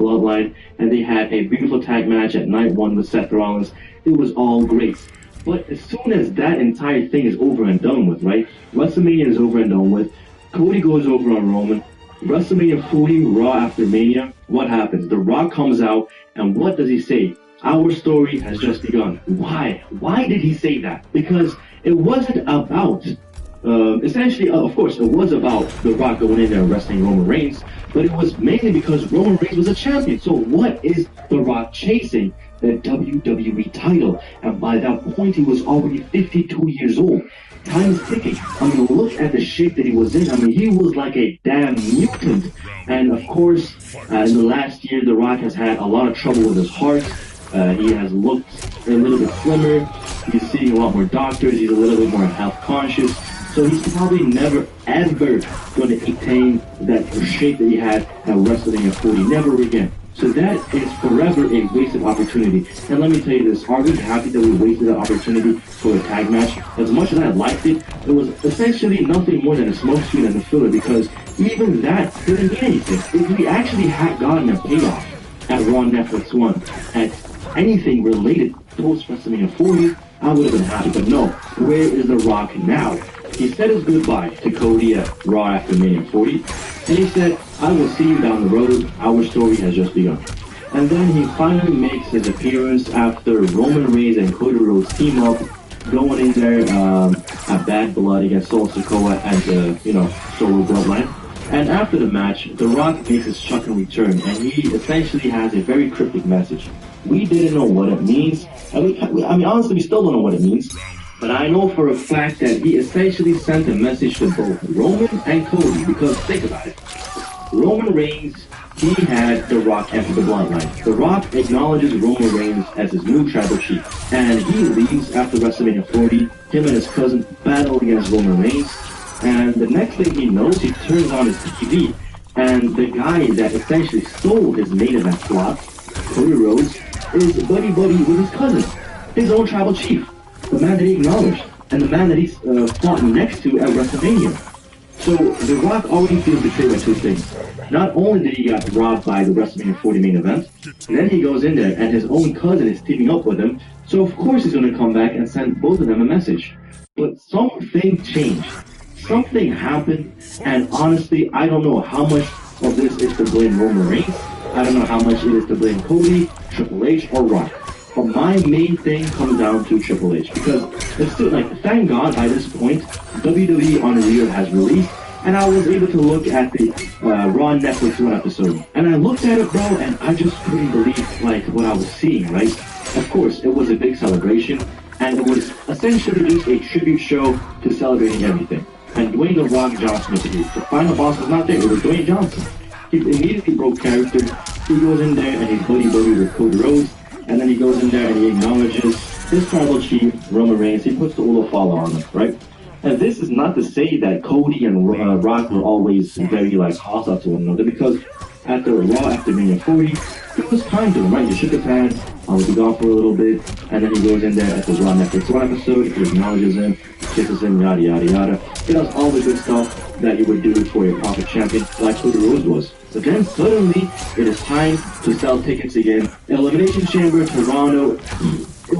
Bloodline, and they had a beautiful tag match at night one with Seth Rollins. It was all great. But as soon as that entire thing is over and done with, right? WrestleMania is over and done with. Cody goes over on Roman. WrestleMania 40, Raw after Mania. What happens? The Rock comes out, and what does he say? Our story has just begun. Why? Why did he say that? Because it wasn't about, essentially, of course, it was about The Rock going in there and wrestling Roman Reigns, but it was mainly because Roman Reigns was a champion. So what is The Rock chasing? The WWE title. And by that point, he was already 52 years old. Time is ticking. I mean, look at the shape that he was in. I mean, he was like a damn mutant. And of course, in the last year, The Rock has had a lot of trouble with his heart. He has looked a little bit slimmer. He's seeing a lot more doctors. He's a little bit more health conscious. So he's probably never, ever going to attain that shape that he had at WrestleMania 40. Never again. So that is forever a wasted opportunity. And let me tell you this, are we happy that we wasted that opportunity for a tag match? As much as I liked it, it was essentially nothing more than a smokescreen and a filler, because even that didn't mean anything. If we actually had gotten a payoff at Raw Netflix 1, at anything related post WrestleMania 40, I would have been happy. But no, where is The Rock now? He said his goodbye to Cody at Raw after Mania 40, and he said, I will see you down the road, our story has just begun. And then he finally makes his appearance after Roman Reigns and Cody Rhodes team up, going in there at Bad Blood against Solo Sikoa and the, Solo Bloodline. And after the match, The Rock makes his shocking return, and he essentially has a very cryptic message. We didn't know what it means, and I mean, honestly, we still don't know what it means. But I know for a fact that he essentially sent a message to both Roman and Cody, because think about it. Roman Reigns, he had The Rock enter the Bloodline. The Rock acknowledges Roman Reigns as his new tribal chief, and he leaves after WrestleMania 40. Him and his cousin battle against Roman Reigns, and the next thing he knows, he turns on his TV, and the guy that essentially stole his main event slot, Cody Rhodes, is buddy-buddy with his cousin, his own tribal chief. The man that he acknowledged, and the man that he fought next to at WrestleMania. So The Rock already feels betrayed by two things. Not only did he get robbed by the WrestleMania 40 main event, then he goes in there and his own cousin is teaming up with him, so of course he's going to come back and send both of them a message. But something changed. Something happened, and honestly, I don't know how much of this is to blame Roman Reigns. I don't know how much it is to blame Cody, Triple H, or Rock. But my main thing comes down to Triple H, because it's still thank God by this point, WWE Unreal has released, and I was able to look at the Raw Netflix 1 episode. And I looked at it, bro, and I just couldn't believe, what I was seeing, right? Of course, it was a big celebration, and it was essentially just a tribute show to celebrating everything. And Dwayne The Rock Johnson was here. The final boss was not there, it was Dwayne Johnson. He immediately broke character. He goes in there and he's buddy-buddy with Cody Rhodes. And then he goes in there and he acknowledges his tribal chief, Roman Reigns. He puts the Ulafala on him, right? And this is not to say that Cody and Rock were always very, hostile to one another, because at the Raw after Mania 40, it was kind to him, right? He shook his hand, I would be gone for a little bit, and then he goes in there at the Raw Netflix 1 episode, he acknowledges him, kisses him, yada, yada, yada. He does all the good stuff that you would do for a proper champion, like Cody Rhodes was. But then suddenly, it is time to sell tickets again. Elimination Chamber, Toronto, it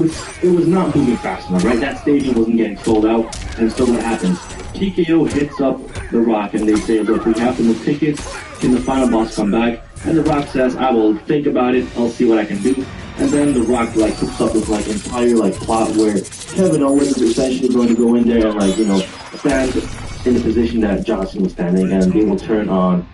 was not moving fast enough, right? That stadium wasn't getting sold out, and so what happens? TKO hits up The Rock, and they say, look, we have to move tickets, can the final boss come back? And The Rock says, I will think about it, I'll see what I can do. And then The Rock, hooks up this, entire, plot where Kevin Owens is essentially going to go in there and, stand in the position that Johnson was standing, and they will turn on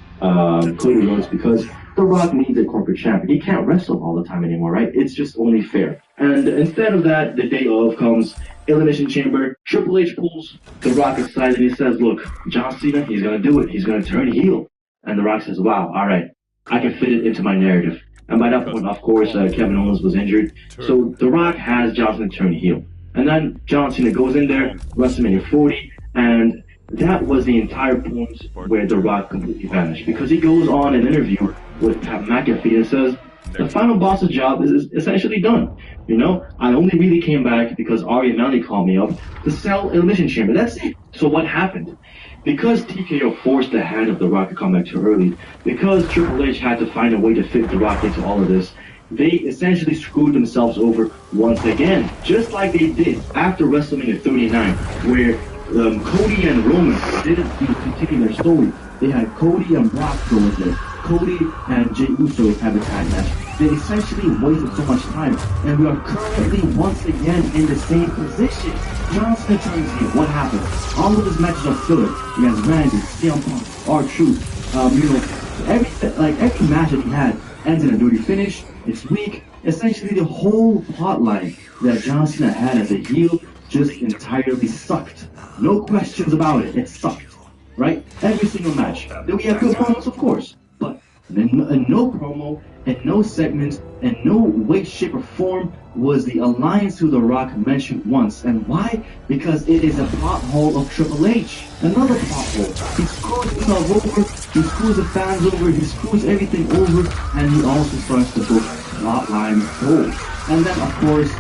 Cody Rhodes, because The Rock needs a corporate champion. He can't wrestle all the time anymore, right? It's just only fair. And instead of that, the day of comes Elimination Chamber. Triple H pulls The Rock aside and he says, look, John Cena, he's going to do it. He's going to turn heel. And The Rock says, wow, all right, I can fit it into my narrative. And by that point, of course, Kevin Owens was injured. So The Rock has John Cena turn heel. And then John Cena goes in there, WrestleMania 40, and that was the entire point where The Rock completely vanished, because he goes on an interview with Pat McAfee and says, the final boss's job is essentially done. I only really came back because Ari and Melanie called me up to sell Elimination Chamber. That's it. So what happened? because TKO forced the hand of The Rock to come back too early, because Triple H had to find a way to fit The Rock into all of this, they essentially screwed themselves over once again, just like they did after WrestleMania 39, where Cody and Roman didn't continue their story. They had Cody and Brock go in there. Cody and Jey Uso have a tag match. They essentially wasted so much time, and we are currently once again in the same position. John Cena turns heel. What happened? All of his matches are filler. He has Randy, CM Punk, R-Truth. Every match that he had ends in a dirty finish. It's weak. Essentially, the whole plotline that John Cena had as a heel just entirely sucked. No questions about it. It sucked. Right? Every single match. Then we have good moments, of course. But in no promo, and no segment, and no way, shape, or form was the alliance to The Rock mentioned once. And why? Because it is a plot hole of Triple H. Another plot hole. He screws himself over, he screws the fans over, he screws everything over, and he also starts to book plotline holes. And then, of course,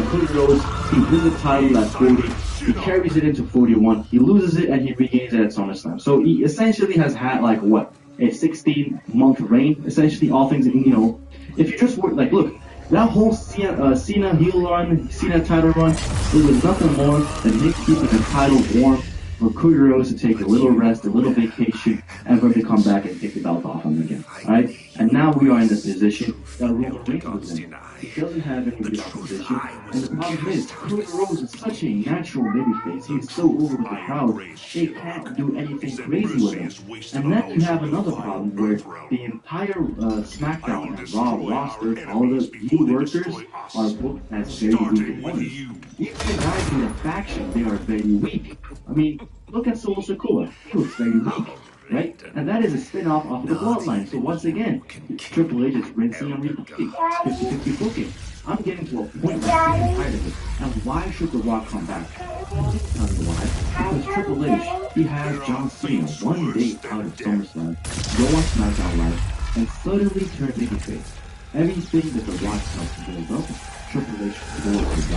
Cody Rhodes, he wins the title at 40. He carries it into 41. He loses it and he regains it at SummerSlam. So he essentially has had like what? A 16-month reign, essentially, all things, if you just work, look, that whole Cena heel run, Cena title run, it was nothing more than him keeping the title warm for Cody Rhodes to take a little rest, a little vacation, and for him to come back and take the belt off him again, alright? And now we are in the position that Roman Reigns was in. He doesn't have any real opposition, and the problem is, Cody Rhodes is such a natural babyface. He's so over with the crowd, they can't do anything crazy with him. And then you have another problem where the entire SmackDown and Raw roster, all the heel workers, are booked as very weak opponents. Even the guys in the faction, they are very weak. I mean, look at Solo Sikoa. He looks very weak, right? And that is a spin-off of the Bloodline. So once again, Triple H is rinsing and repeating. 50-50 booking. I'm getting to a point where I'm getting tired of it. And why should The Rock come back? I'll tell you why. Because Triple H, he has John Cena one day out of SummerSlam, go on SmackDown Live, and suddenly turn babyface. Everything that The Rock helps to build up, Triple H goes to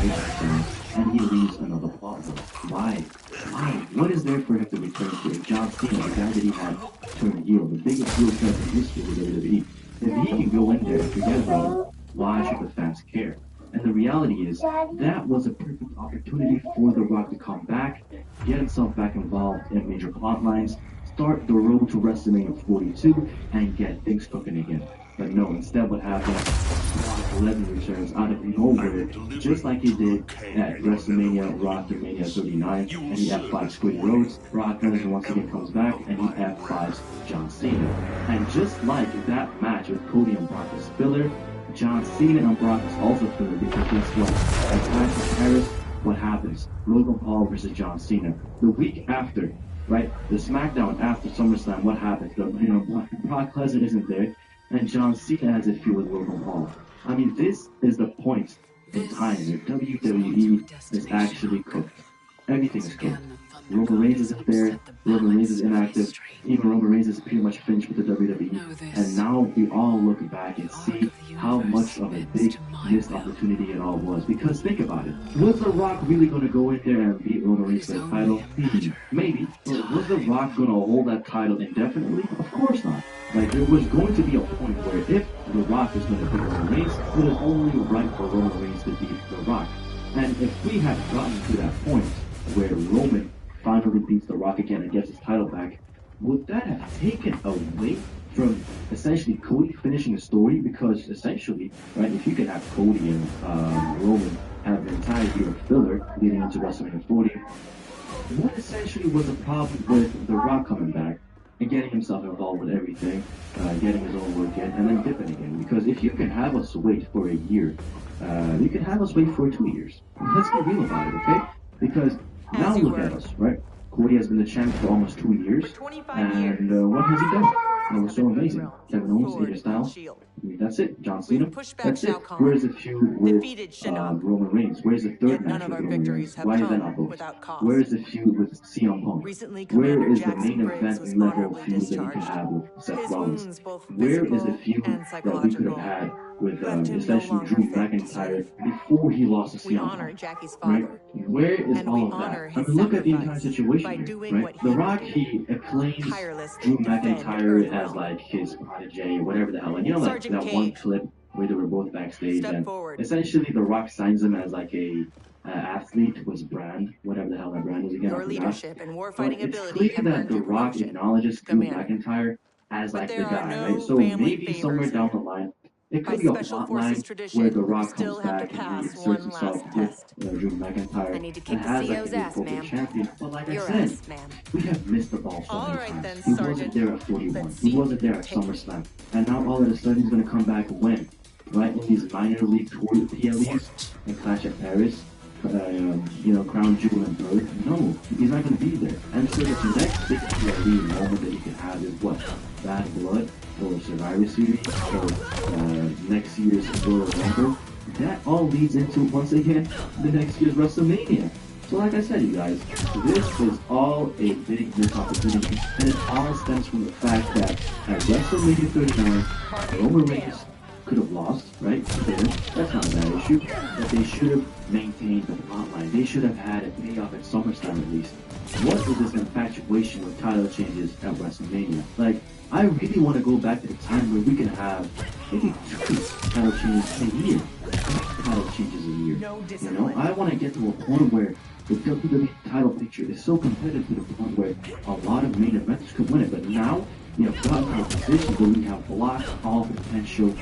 right and he leaves another plot hole. Why? Why? What is there for him to return to? John Cena, the guy that he had turn heel, the biggest heel threat in history of WWE. If he can go in there and forget about it, why should the fans care? And the reality is, that was a perfect opportunity for The Rock to come back, get himself back involved in major plot lines, start the road to WrestleMania 42, and get things cooking again. But no, instead what happens, Mk11 returns out of nowhere, just like he did at WrestleMania, Rock Mania 39, and he F5s Cody Rhodes. Brock Lesnar once again comes back, and he F5s John Cena. And just like that match with Cody and Brock is filler, John Cena and Brock is also filler, because guess what? At Clash of Paris, what happens? Logan Paul versus John Cena. The week after, right, the SmackDown after SummerSlam, what happens? Brock Lesnar isn't there, and John Cena has a feud with Logan Paul. I mean, this is the point in time where WWE is actually cooked. Everything is cooked. Roman Reigns isn't there, Roman Reigns is inactive, even Roman Reigns is pretty much finished with the WWE, and now we all look back and see how much of a big missed opportunity it all was. Because think about it, was The Rock really going to go in there and beat Roman Reigns for the title? Maybe, but was The Rock going to hold that title indefinitely? Of course not. There was going to be a point where if The Rock is going to beat Roman Reigns, it is only right for Roman Reigns to beat The Rock. And if we had gotten to that point where Roman finally beats The Rock again and gets his title back, would that have taken away from essentially Cody finishing the story? Because essentially, right, if you could have Cody and Roman have the entire year of filler leading into WrestleMania 40, what essentially was the problem with The Rock coming back and getting himself involved with everything, getting his own work in, and then dipping again? Because if you can have us wait for a year, you can have us wait for 2 years. Let's get real about it, okay? Because now look at us, right? Cody has been the champ for almost 2 years, and what has he done? It was so amazing. Kevin Owens, AJ Styles, That's it. John We've Cena. pushed back That's it. Shao Kahn, Where's the feud with defeated Shinnok. Roman Reigns? Where's the third Yet none match of with our Roman victories Reigns? have Why is that come not booked? without cost. Where is the feud with CM Punk? Recently, Where Commander is the Jackson main Briggs event was level honorably feud that you can discharged. have with Seth His Rollins? wounds, both Where is the physical feud and that we could have psychological, had with left him no especially longer Drew fit to McIntyre serve. before he lost to We CM honor Punk? Jackie's Right? father, Where is and we all of honor that? I his mean, look at the entire sacrifice situation by here, doing right? what The he Rock, would do, he acclaims tirelessly Drew defend McIntyre as Earthrealm. like his protege, whatever the hell. And you know, like Sergeant that one Kane, clip where they were both backstage, step and forward. essentially The Rock signs him as like a athlete to his brand, whatever the hell that brand was again. Your I forgot. leadership and But warfighting it's ability clear have that earned The you Rock promotion, acknowledges Drew Commander. McIntyre as But like the there are guy, right? no So family maybe somewhere favors down here. the line, it By could be a Special plot Forces line tradition, where The you Rock still comes have to back and he pass inserts one last himself test. with Drew McIntyre I need to and kick the has like CO's the ass, appropriate ma'am. champion. But like I Your said, ass, ma'am. we have missed the ball so All many right times. then, He wasn't Sergeant. there at 41. Let's He see wasn't if you there at can take it. SummerSlam. And now all of a sudden he's going to come back when? Right? In these minor league tour PLEs and Clash at Paris, Crown Jewel and Bird. No, he's not going to be there. And so the next big PLE moment that he can have is what? Bad Blood or Survivor Series or next year's Royal Rumble. That all leads into, once again, the next year's WrestleMania. So like I said, you guys, this is all a big missed opportunity, and it all stems from the fact that at WrestleMania 39, Roman Reigns could have lost, right? That's not a bad issue. But they should have maintained the plot line. They should have had a payoff at SummerSlam at least. What is this infatuation with title changes at WrestleMania? Like, I really want to go back to the time where we could have maybe 2 title changes a year. 3 title changes a year. You know, I want to get to a point where the WWE title picture is so competitive to the point where a lot of main events could win it. But now, we have gotten to a position where we have blocked all potential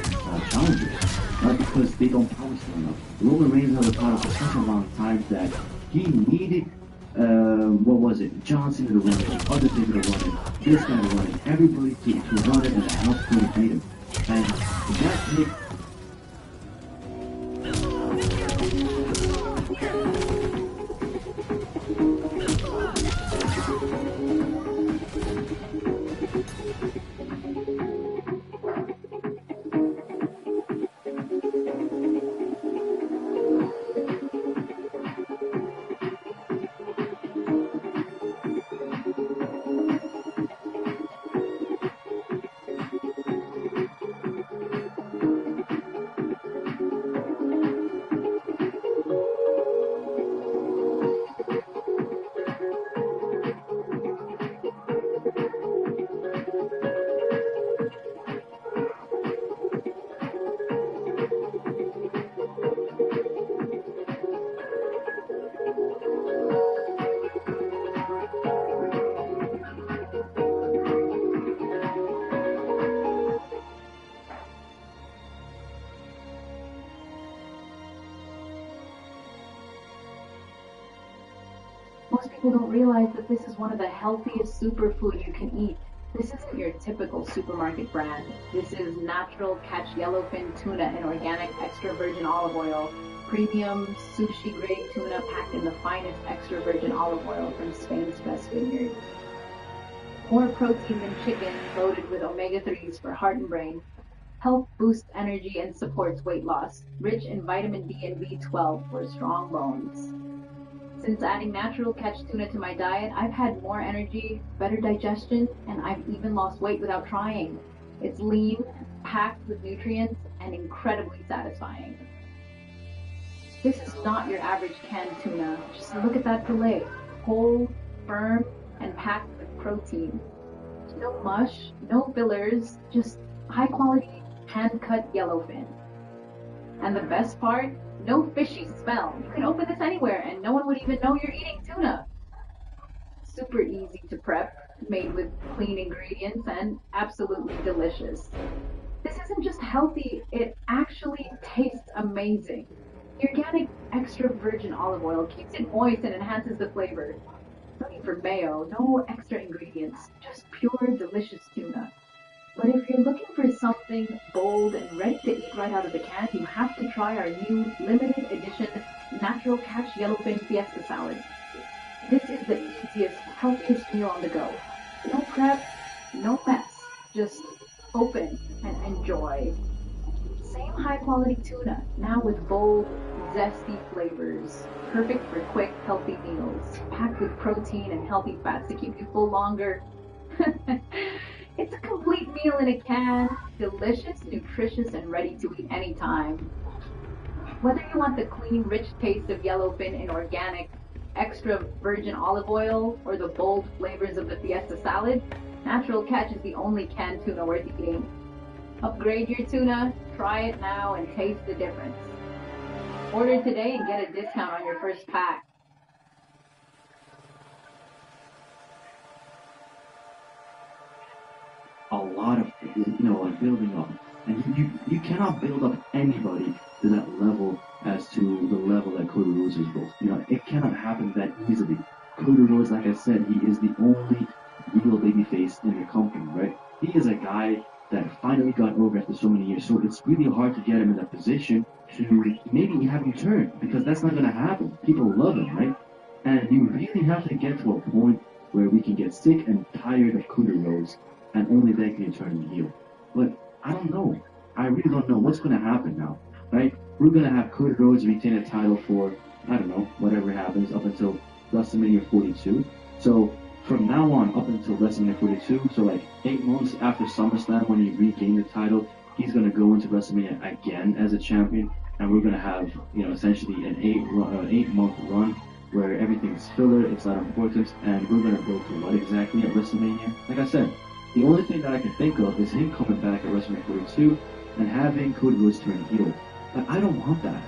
challengers. Because they don't power slam enough. Roman Reigns held the title for such a long time that he needed John Cena to run it, other people to run it, this guy to run it, everybody to run it and help him to beat him. And that takes Most people don't realize that this is one of the healthiest superfoods you can eat. This isn't your typical supermarket brand. This is natural catch yellowfin tuna in organic extra virgin olive oil, premium sushi grade tuna packed in the finest extra virgin olive oil from Spain's best vineyard. More protein than chicken, loaded with omega-3s for heart and brain. Health boosts energy and supports weight loss. Rich in vitamin D and B12 for strong bones. Since adding natural catch tuna to my diet, I've had more energy, better digestion, and I've even lost weight without trying. It's lean, packed with nutrients, and incredibly satisfying. This is not your average canned tuna. Just look at that fillet. Whole, firm, and packed with protein. No mush, no fillers, just high quality, hand-cut yellowfin. And the best part? No fishy smell. You can open this anywhere and no one would even know you're eating tuna. Super easy to prep, made with clean ingredients, and absolutely delicious. This isn't just healthy, it actually tastes amazing. The organic extra virgin olive oil keeps it moist and enhances the flavor. No need for mayo, no extra ingredients, just pure delicious tuna. But if you're looking for something bold and ready to eat right out of the can, you have to try our new limited edition Natural Catch Yellowfin Fiesta Salad. This is the easiest, healthiest meal on the go. No prep, no mess. Just open and enjoy. same high quality tuna, now with bold, zesty flavors. Perfect for quick, healthy meals, packed with protein and healthy fats to keep you full longer. It's a complete meal in a can, delicious, nutritious, and ready to eat anytime. Whether you want the clean, rich taste of yellowfin in organic, extra virgin olive oil, or the bold flavors of the Fiesta salad, Natural Catch is the only canned tuna worth eating. Upgrade your tuna, try it now, and taste the difference. Order today and get a discount on your first pack. A lot of, like building up. And you cannot build up anybody to that level as to the level that Cody Rhodes is built. It cannot happen that easily. Cody Rhodes, like I said, he is the only real babyface in the company, right? He is a guy that finally got over after so many years. So it's really hard to get him in that position to maybe have him turn, because that's not going to happen. People love him, right? And you really have to get to a point where we can get sick and tired of Cody Rhodes, and only then can you turn him heel. But I don't know. I really don't know what's going to happen now, right? We're going to have Cody Rhodes retain a title for, I don't know, whatever happens up until WrestleMania 42. So from now on up until WrestleMania 42, so like 8 months after SummerSlam when he regained the title, he's going to go into WrestleMania again as a champion, and we're going to have, essentially an 8-month run where everything's filler, it's not important, and we're going to go to what exactly at WrestleMania? Like I said, the only thing that I can think of is him coming back at WrestleMania 42 and having Cody Rhodes turn heel. But I don't want that,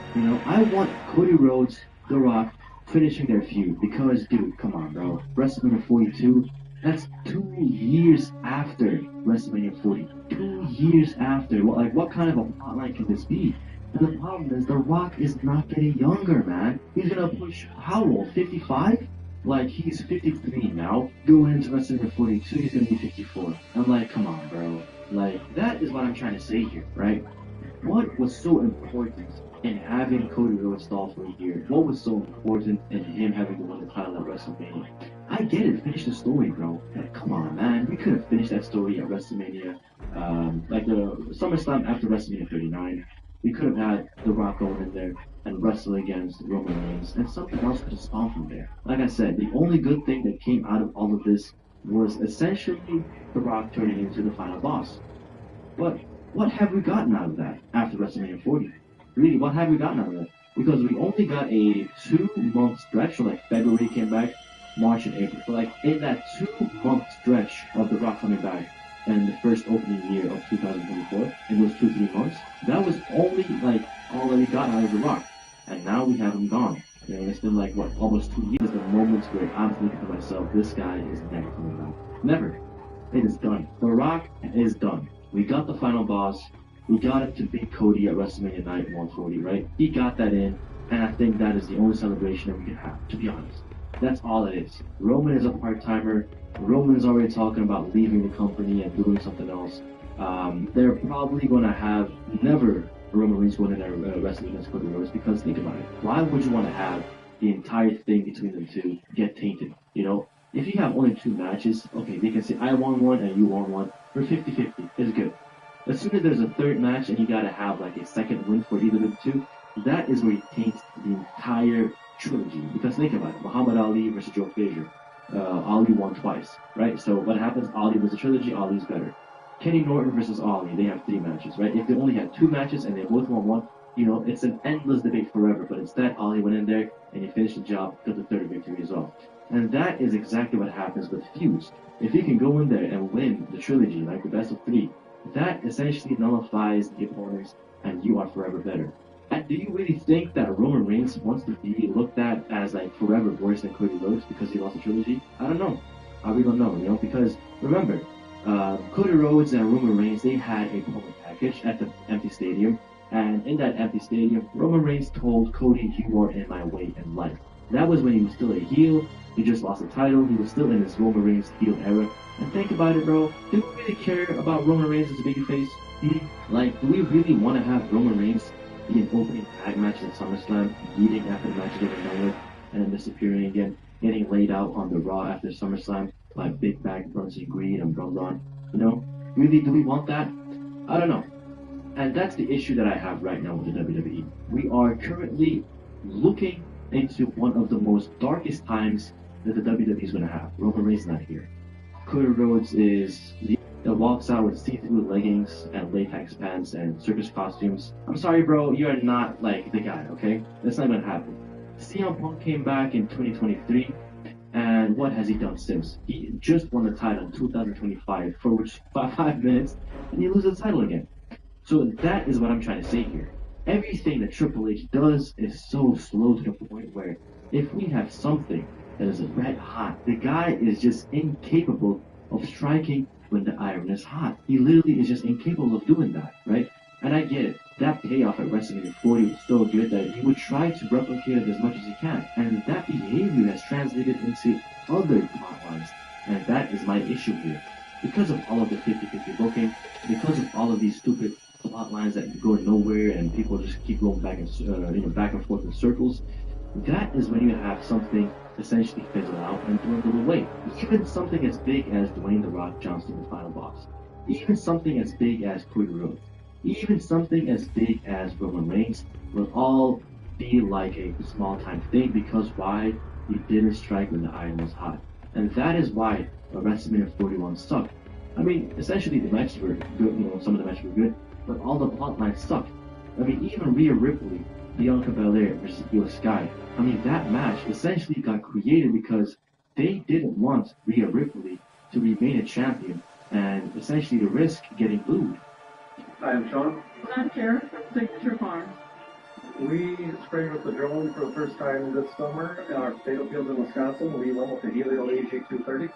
I want Cody Rhodes, The Rock, finishing their feud, because, dude, come on, bro. WrestleMania 42, that's 2 years after WrestleMania 40. 2 years after. What kind of a plotline can this be? And the problem is, The Rock is not getting younger, man. He's gonna push, how old, 55? Like, he's 53 now. Going into WrestleMania 42, he's gonna be 54. I'm like, come on, bro. Like, that is what I'm trying to say here, right? What was so important in having Cody Rhodes stall for a year? What was so important in him having to win the title at WrestleMania? I get it, finish the story, bro. Like, come on, man. We could have finished that story at WrestleMania, like the SummerSlam after WrestleMania 39. We could have had The Rock going in there and wrestle against Roman Reigns, and something else could have spawned from there. Like I said, the only good thing that came out of all of this was essentially The Rock turning into the final boss. But what have we gotten out of that after WrestleMania 40? Really, what have we gotten out of that? Because we only got a 2-month stretch, so like February came back, March and April. So like in that 2-month stretch of The Rock coming back and the first opening year of 2024, in those 2-3 months, that was only like all that we got out of The Rock. And now we have him gone. It's been like, what, almost 2 years. The moments where I'm thinking to myself, this guy is never coming back. Never. It is done. The Rock is done. We got the final boss. We got him to beat Cody at WrestleMania Night 140, right? He got that in, and I think that is the only celebration that we can have, to be honest. That's all it is. Roman is a part-timer. Roman's already talking about leaving the company and doing something else. They're probably going to have never Roman Reigns going in there wrestling against Cody Rhodes, because think about it. Why would you want to have the entire thing between them two get tainted? If you have only 2 matches, okay, they can say, I won one and you won one. We're 50-50. It's good. As soon as there's a 3rd match and you gotta have like a second win for either of the two, that is where you taint the entire trilogy. Because think about it, Muhammad Ali versus Joe Frazier. Ali won twice, right? So what happens? Ali wins the trilogy, Ali's better. Kenny Norton versus Ali, they have 3 matches, right? If they only had 2 matches and they both won one, it's an endless debate forever. But instead, Ali went in there and he finished the job, got the 3rd victory as well. And that is exactly what happens with feuds. If you can go in there and win the trilogy, like the best of 3, that essentially nullifies the opponents, and you are forever better. And do you really think that Roman Reigns wants to be looked at as like forever worse than Cody Rhodes because he lost the trilogy? I don't know. I really don't know, because remember, Cody Rhodes and Roman Reigns, they had a promo package at the empty stadium, and in that empty stadium, Roman Reigns told Cody, you are in my way in life. That was when he was still a heel. He just lost the title. He was still in his Roman Reigns heel era. And think about it, bro. Do we really care about Roman Reigns as a babyface? Do we really want to have Roman Reigns be an opening tag match at SummerSlam, beating after the match is getting done with, and then disappearing again, getting laid out on the Raw after SummerSlam by Big Bang, Bronson Reed, and Braun Braun? Really, do we want that? I don't know. And that's the issue that I have right now with the WWE. We are currently looking into one of the most darkest times that the WWE is going to have. Roman Reigns not here. Cody Rhodes is the that walks out with see-through leggings and latex pants and circus costumes. I'm sorry, bro, you are not like the guy, okay? That's not going to happen. CM Punk came back in 2023, and what has he done since? He just won the title in 2025 for which 5 minutes, and he loses the title again. So that is what I'm trying to say here. Everything that Triple H does is so slow to the point where if we have something that is red hot, the guy is just incapable of striking when the iron is hot. He literally is just incapable of doing that, right? And I get it. That payoff at WrestleMania 40 was so good that he would try to replicate it as much as he can. And that behavior has translated into other plotlines. And that is my issue here. Because of all of the 50-50 booking, because of all of these stupid plot lines that go nowhere and people just keep going back and back and forth in circles, that is when you have something essentially fizzle out and dwindle away. Even something as big as Dwayne "The Rock" Johnson, the final boss. Even something as big as Cody Rhodes. Even something as big as Roman Reigns will all be like a small-time thing because why? You didn't strike when the iron was hot. And that is why WrestleMania 41 sucked. I mean, essentially the matches were good, some of the matches were good, but all the plot lines sucked. I mean, even Rhea Ripley, Bianca Belair versus Io Sky. I mean, that match essentially got created because they didn't want Rhea Ripley to remain a champion and essentially to risk getting booed. Hi, I'm Sean. I'm Kara from Signature Farms. We sprayed with the drone for the first time this summer in our potato fields in Wisconsin. We went with the Helio AG230.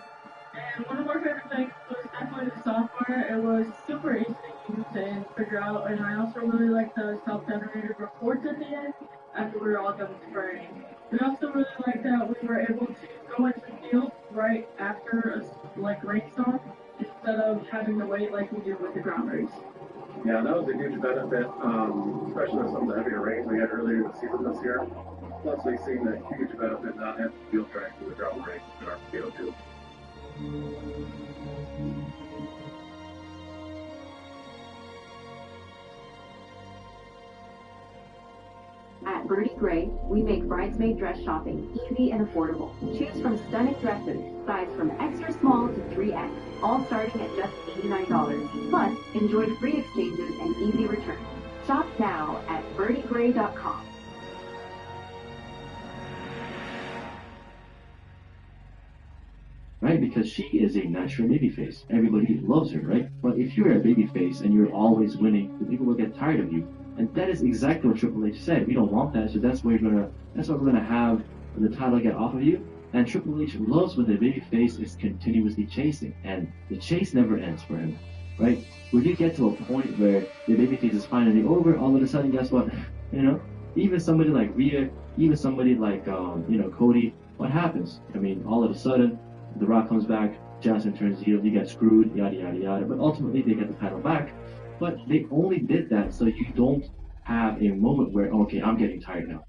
And one of our favorite things was definitely the software. It was super easy to use and figure out. And I also really liked the self-generated reports at the end after we were all done spraying. We also really liked that we were able to go into the field right after a rainstorm instead of having to wait like we do with the ground race. Yeah, that was a huge benefit, especially with some of the heavier rains we had earlier in the season this year. Plus, we've seen the huge benefit not having field track for the ground race in our potato field. At Birdie Gray, we make bridesmaid dress shopping easy and affordable. Choose from stunning dresses, sized from extra small to 3X, all starting at just $89. Plus, enjoy free exchanges and easy returns. Shop now at birdiegray.com. Right? Because she is a natural babyface. Everybody loves her, right? But if you're a babyface and you're always winning, the people will get tired of you. And that is exactly what Triple H said. We don't want that, so that's what we're gonna have the title get off of you. And Triple H loves when the babyface is continuously chasing, and the chase never ends for him, right? When you get to a point where the babyface is finally over, all of a sudden, guess what? Even somebody like Rhea, even somebody like Cody, what happens? I mean, all of a sudden, The Rock comes back, Johnson turns heel, you get screwed, yada yada yada. But ultimately, they get the title back. But they only did that so you don't have a moment where, okay, I'm getting tired now.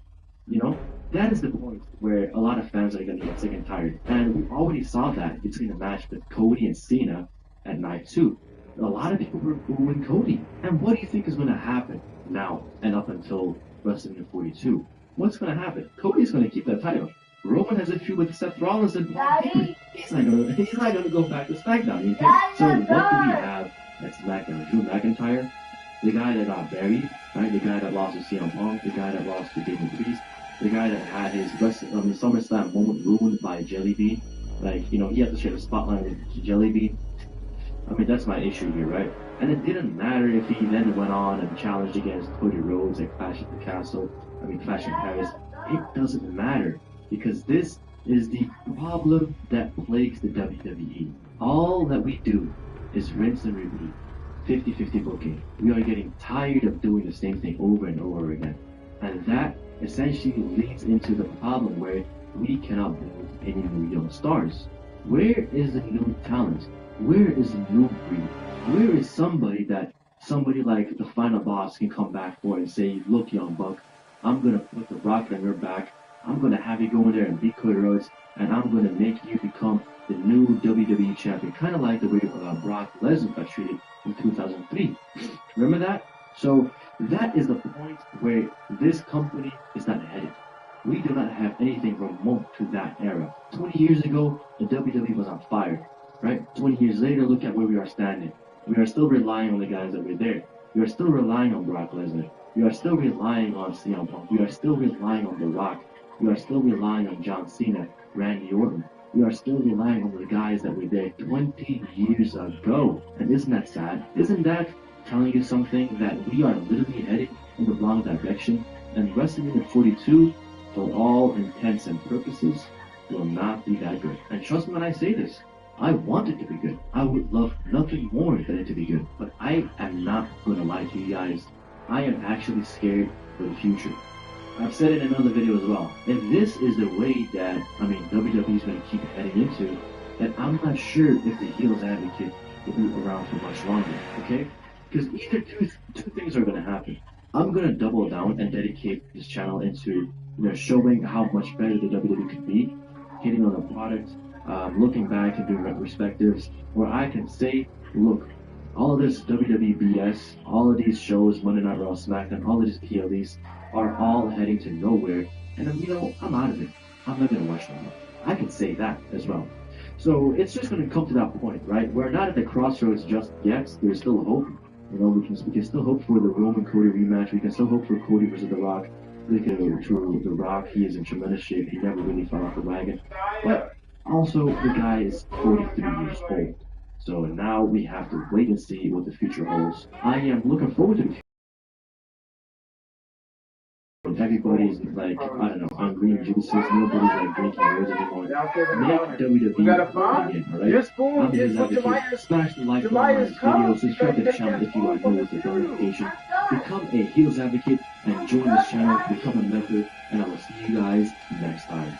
That is the point where a lot of fans are going to get sick and tired. And we already saw that between the match with Cody and Cena at Night 2. A lot of people were booing Cody. And what do you think is going to happen now and up until WrestleMania 42? What's going to happen? Cody's going to keep that title. Roman has a feud with Seth Rollins and he's not going to go back to SmackDown. So what do we have at SmackDown? Drew McIntyre, the guy that got buried, right? The guy that lost to CM Punk, the guy that lost to Damien Priest, the guy that had his SummerSlam moment ruined by Jelly Bean. He had to share the spotlight with Jelly Bean. I mean, that's my issue here, right? And it didn't matter if he then went on and challenged against Cody Rhodes at Clash in Paris. It doesn't matter. Because this is the problem that plagues the WWE. All that we do is rinse and repeat. 50-50 booking. We are getting tired of doing the same thing over and over again. And that essentially leads into the problem where we cannot build any new young stars. Where is the new talent? Where is the new breed? Where is somebody like the final boss can come back for and say, look, young buck, I'm going to put the rocket on your back. I'm going to have you go in there and beat Cody Rhodes, and I'm going to make you become the new WWE champion. Kind of like the way Brock Lesnar got treated in 2003. Remember that? So that is the point where this company is not headed. We do not have anything remote to that era. 20 years ago, the WWE was on fire, right? 20 years later, look at where we are standing. We are still relying on the guys that were there. We are still relying on Brock Lesnar. We are still relying on CM Punk. We are still relying on The Rock. We are still relying on John Cena, Randy Orton. We are still relying on the guys that were there 20 years ago. And isn't that sad? Isn't that telling you something that we are literally heading in the wrong direction? And WrestleMania 42, for all intents and purposes, will not be that good. And trust me when I say this, I want it to be good. I would love nothing more than it to be good. But I am not going to lie to you guys. I am actually scared for the future. I've said it in another video as well. If this is the way that, WWE is going to keep heading into, then I'm not sure if the heels advocate will be around for much longer, okay? Because either two things are going to happen. I'm going to double down and dedicate this channel into showing how much better the WWE could be, hitting on the product, looking back and doing retrospectives, where I can say, look, all of this WWE BS, all of these shows, Monday Night Raw, SmackDown, all of these PLEs are all heading to nowhere, and I'm out of it. I'm not going to watch no more. I can say that as well. So it's just going to come to that point, right? We're not at the crossroads just yet. There's still hope. We can still hope for the Roman Cody rematch. We can still hope for Cody versus The Rock. Look at The Rock. He is in tremendous shape. He never really fell off the wagon. But also, the guy is 43 years old. So now we have to wait and see what the future holds. I am looking forward to the future. Everybody's like, I don't know, on green juices. Nobody's like drinking rose anymore. Make WWE again, alright? I'm his advocate. Smash the like button on this video. Subscribe to the channel if you are new with the notification. Become a heels advocate and join this channel. Become a member. And I will see you guys next time.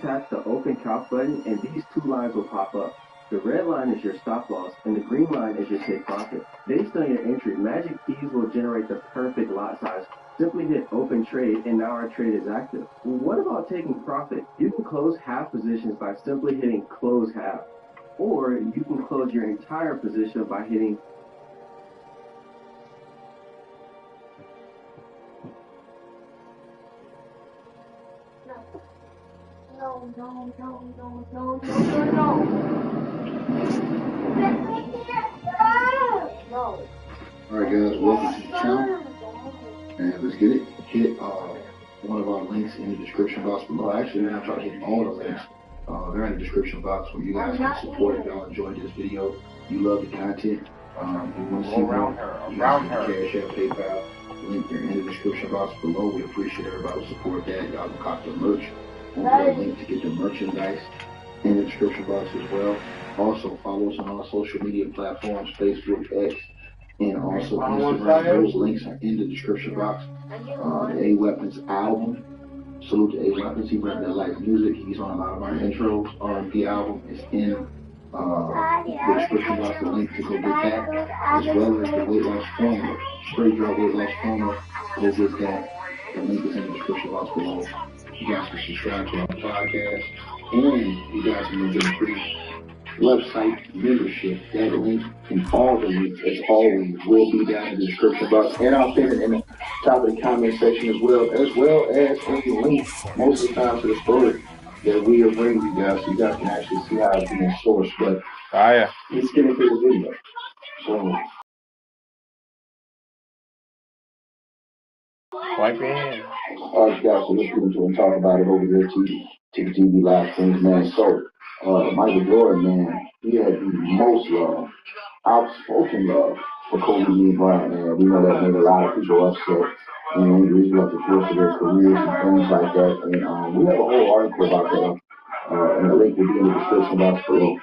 Tap the open couch button and these two lines will pop up. The red line is your stop loss and the green line is your take profit. Based on your entry, Magic Keys will generate the perfect lot size. Simply hit open trade and now our trade is active. What about taking profit? You can close half positions by simply hitting close half. Or you can close your entire position by hitting No. Alright guys, welcome to the channel. And let's get it. Hit one of our links in the description box below. Actually, we're going to try to hit all the links. They're in the description box where you guys can support if y'all enjoyed this video. You love the content. You want to see more, you guys can Cash App, PayPal. Link in the description box below. We appreciate everybody who support that. Y'all can cop the merch. That link to get the merchandise in the description box as well. Also, follow us on our social media platforms, Facebook, X, and also Instagram. Those links are in the description box. The A-Weapons album. Salute to A-Weapons. He read that like music. He's on a lot of our intros. R&B album is in the description box. The link to go get that, as well as the weight loss formula. Straight drop weight loss formula. Go get that. The link is in the description box below. You guys can subscribe to our podcast, and you guys can get a free website membership. That link and all the links, as always, will be down in the description box, and I'll pin it in the top of the comment section as well as any link most of the time to the story that we are bringing you guys, so you guys can actually see how it's being sourced. But let's get into the video. So. Wipe your hands. Alright guys, so let's get into it and talk about it over here. TV Live Things, man. So, Michael Jordan, man, he had the most love, outspoken love for Kobe Bryant, man. We know that made a lot of people upset. And injuries left the course of their careers and things like that. And we have a whole article about that. And the link will be in the description box below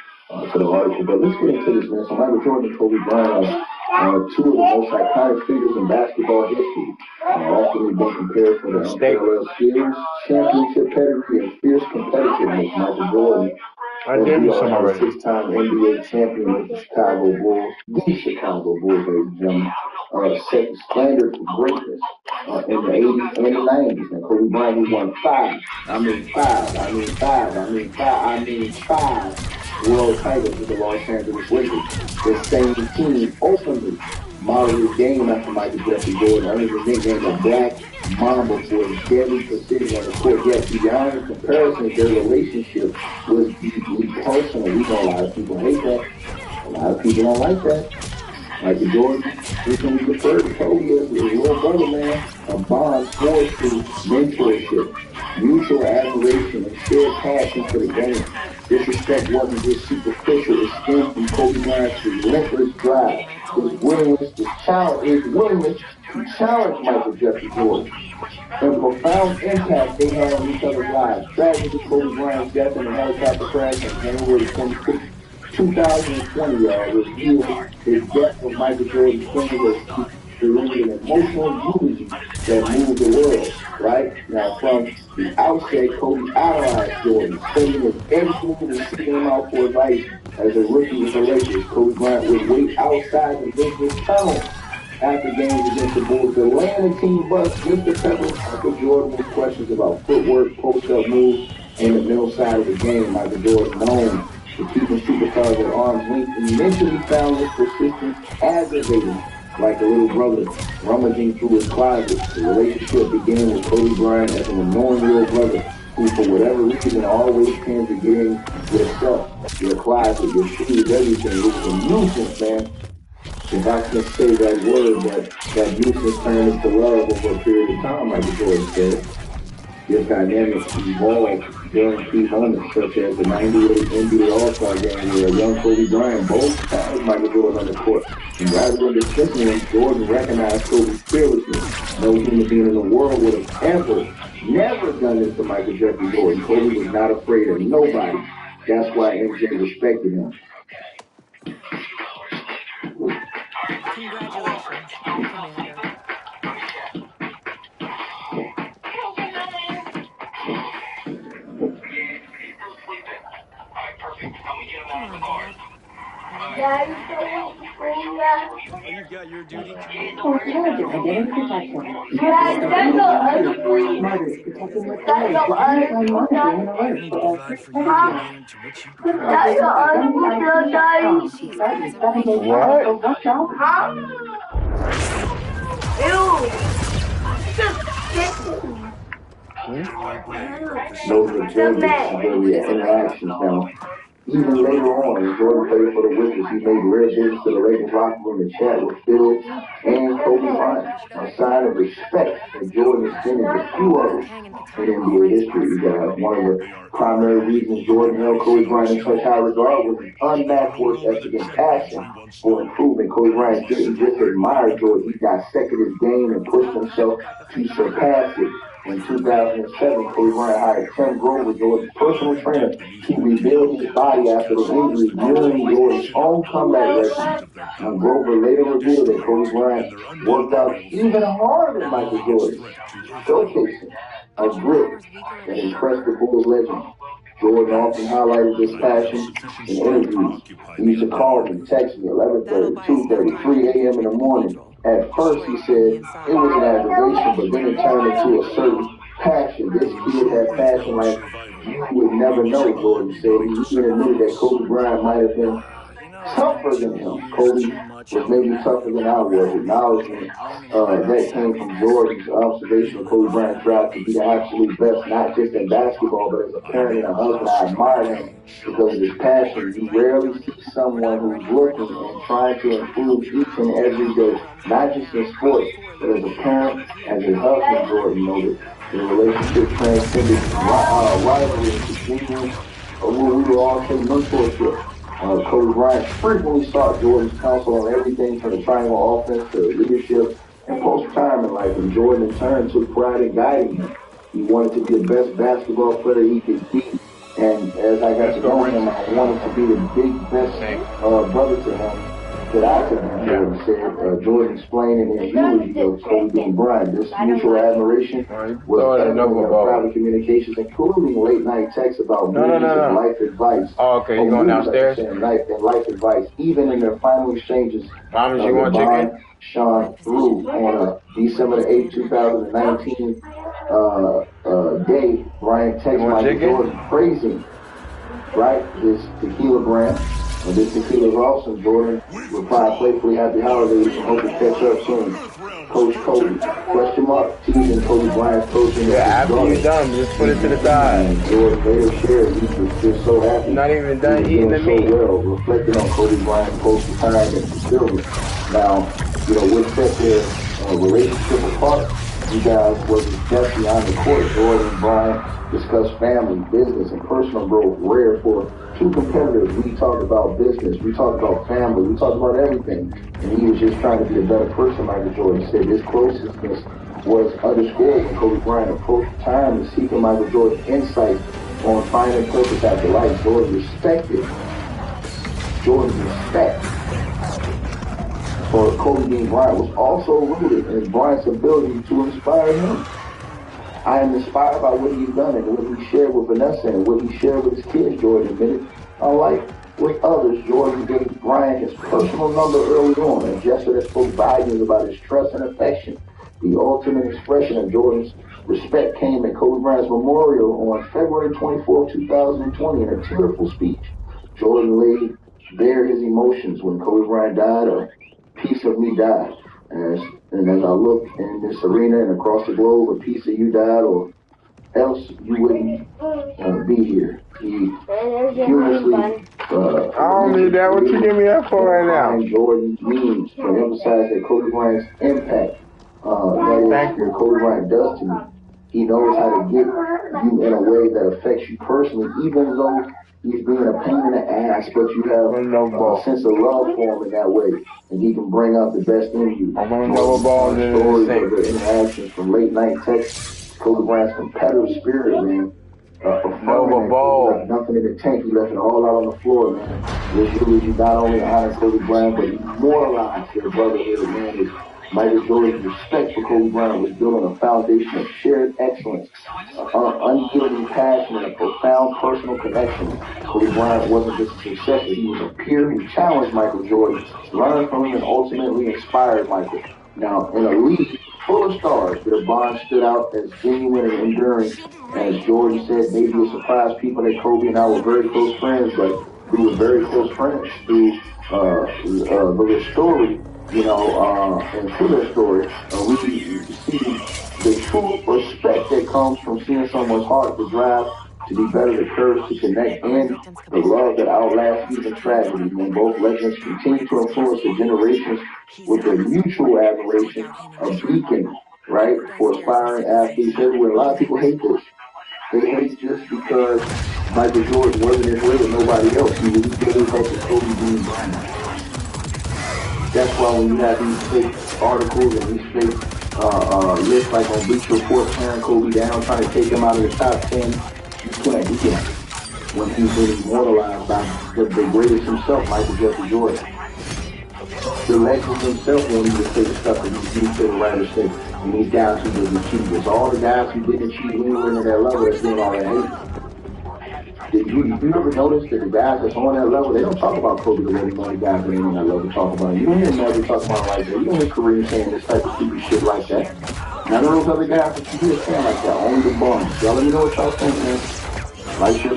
to the article. But let's get into this, man. So Michael Jordan and Kobe Bryant are two of the most iconic figures in basketball history. Often they've been compared for their unparalleled skills, championship pedigree, and fierce competitiveness. Michael Jordan, I gave you some already. Six-time NBA champion with the Chicago Bulls, ladies and gentlemen, set the standard for greatness in the 80s and the 90s. And Kobe Bryant, he won five world titles with the Los Angeles Lakers. The same team openly modeled his game after Michael Jeffrey Jordan, earning the nickname of Black Mamba for his deadly precision on the court. Yet, to be honest, in comparison, their relationship was deeply personal. We know a lot of people hate that. A lot of people don't like that. Michael Jordan recently referred to Kobe as his little brother, man. A bond forged through mentorship, mutual admiration, and shared passion for the game. This respect wasn't just superficial, it stemmed from Kobe Bryant's relentless drive, his willingness to challenge Michael Jeffrey Jordan, and the profound impact they had on each other's lives. Tragedy of Kobe Bryant's death in a helicopter crash on January 26, 2020, revealed his death of Michael Jordan's fingers as created an emotional eulogy that moved the world, right? Now, from the outset, Kobe idolized Jordan, spending his every move and seeking him out for advice as a rookie with the Lakers. Kobe Bryant would wait outside the business tunnel after games against the Bulls, delaying the team bus. Mr. Pepper, Michael Jordan with questions about footwork, post-up moves, and the middle side of the game. Michael Jordan known for keeping superstars at arm's length and eventually found his persistence aggravating, like a little brother rummaging through his closet. The relationship began with Kobe Bryant as an annoying little brother who, for whatever reason, always tends to get in your stuff, your closet, your shoes, everything. It was a nuisance, man. If I can say that word, but that nuisance turned into love over a period of time, like the Jordan said. This dynamic evolved during key moments, such as the '98 NBA All-Star game where young Kobe Bryant both times Michael Jordan on the court. And rather than dismissing him, Jordan recognized Kobe's fearlessness. No human being in the world would have never done this to Michael Jeffrey Jordan. Kobe was not afraid of nobody. That's why MJ respected him. Congratulations, Commander. You've got your duty. For intelligent identity protection. Smarters protecting with monitoring and alerts for all protection. Those are very interactions now. Even later on, as Jordan played for the Wizards, he made rare visits to the Lakers locker room to chat with Phil and Kobe Bryant, a sign of respect that Jordan extended to few others in NBA history. One of the primary reasons Jordan held Kobe Bryant in such high regard was his unmatched work ethic and passion for improvement. Kobe Bryant didn't just admire Jordan, he dissected his game and pushed himself to surpass it. In 2007, Kobe Bryant hired Tim Grover, Jordan's personal trainer, to rebuild his body after the injury during Jordan's own comeback record. And Grover later revealed that Kobe Bryant worked out even harder than Michael Jordan, showcasing a grit that impressed the Bulls legend. Jordan often highlighted this passion in interviews. He used to call me, text me 11:30, 2:30, 3 a.m. in the morning. At first, he said it was an aggravation, but then it turned into a certain passion. This kid had passion like you would never know, Jordan said. He even admitted that Kobe Bryant might have been tougher than him. Kobe was maybe tougher than I was. Acknowledgement that came from Jordan's observation of Kobe Bryant's drive to be the absolute best, not just in basketball, but as a parent and a husband. I admire him because of his passion. You rarely see someone who's looking and trying to improve each and every day, not just in sports, but as a parent, as a husband. Jordan noted the relationship transcended rivalry into genuine we were all taking mentorship. Kobe Bryant frequently sought Jordan's counsel on everything from the triangle offense to leadership and post-retirement life, and Jordan in turn took pride in guiding him. He wanted to be the best basketball player he could be, and as I got to know him, I wanted to be the big best brother to him that I could be. Jordan said. Jordan explained in his eulogy of Kobe Bryant, this mutual admiration was evident in private communications, including late night texts about business and life advice. Oh, okay, you going downstairs? And life advice, even in their final exchanges. Mom, you want chicken? Shone through on December the 8th, 2019 day. Bryant texted Michael Jordan praising, right, his tequila brand. This tequila is awesome. Jordan replied playfully, "Happy holidays and hope to catch up soon." Coach Kobe, question mark, teasing Kobe Bryant's coaching. Yeah, after you're done, just put it to the side. And Jordan later shared he was just so happy. Not even done eating the meat. So well, reflecting on Kobe Bryant's post-retirement fulfillment. Now, you know, what set their relationship apart? You guys wasn't just beyond the court. Jordan and Bryant discussed family, business, and personal growth. Rare for two competitors. We talked about business, we talked about family, we talked about everything. And he was just trying to be a better person, Michael Jordan said. This closeness was underscored when Kobe Bryant approached time and seeking Michael Jordan's insight on finding purpose after life. Jordan's respect for Kobe Dean Bryant was also rooted in Bryant's ability to inspire him. I am inspired by what he's done and what he shared with Vanessa and what he shared with his kids, Jordan admitted. Unlike with others, Jordan gave Bryant his personal number early on, a gesture that spoke volumes about his trust and affection. The ultimate expression of Jordan's respect came at Kobe Bryant's memorial on February 24, 2020 in a tearful speech. Jordan laid bare his emotions when Kobe Bryant died. A piece of me died. And as I look in this arena and across the globe, a piece of you died, or else you wouldn't be here. He humorously, I don't need that. What you give me that for right now? Jordan means to emphasize that Kobe Bryant's impact, that is what Kobe Bryant does to me. He knows how to get you in a way that affects you personally, even though he's being a pain in the ass, but you have a sense of love for him in that way, and he can bring out the best in you. I'm gonna know about stories of the interactions from late night texts, Kobe Bryant's competitive spirit, man. Nothing in the tank, he left it all out on the floor, man. This eulogy not only honors Kobe Bryant, but he immortalized their brotherhood, man. Michael Jordan's respect for Kobe Bryant was built on a foundation of shared excellence, unyielding passion, and a profound personal connection. Kobe Bryant wasn't just a successor, he was a peer who challenged Michael Jordan, learned from him, and ultimately inspired Michael. Now, in a league full of stars, their bond stood out as genuine and enduring. As Jordan said, maybe it surprised people that Kobe and I were very close friends, but we were very close friends through the story. You know, and through that story, we see the true respect that comes from seeing someone's heart, the drive to be better, the courage to connect, and the love that outlasts even tragedy. And both legends continue to influence the generations with their mutual admiration, a beacon, right, for aspiring athletes everywhere. A lot of people hate this. They hate just because Michael Jordan wasn't his way with nobody else. He gave up to Kobe Dean Bryant. That's why when you have these fake articles and these fake lists like on Bleacher Report tearing Kobe down, trying to take him out of the top 10, you can't do that when he's been immortalized by the greatest himself, Michael Jeffrey Jordan. The legend himself won't even say the stuff that he said the writers say. And these guys who didn't achieve this. All the guys who didn't achieve anywhere in that level that's doing all that hate. Did you ever notice that the guys that's on that level, they don't talk about Kobe the way the guys that ain't on that level talk about him. You don't hear Never talk about him like that. You don't hear Kareem saying this type of stupid shit like that. None of those other guys that you hear saying like that, only the bums. Y'all let me know what y'all think, man. Like, share, I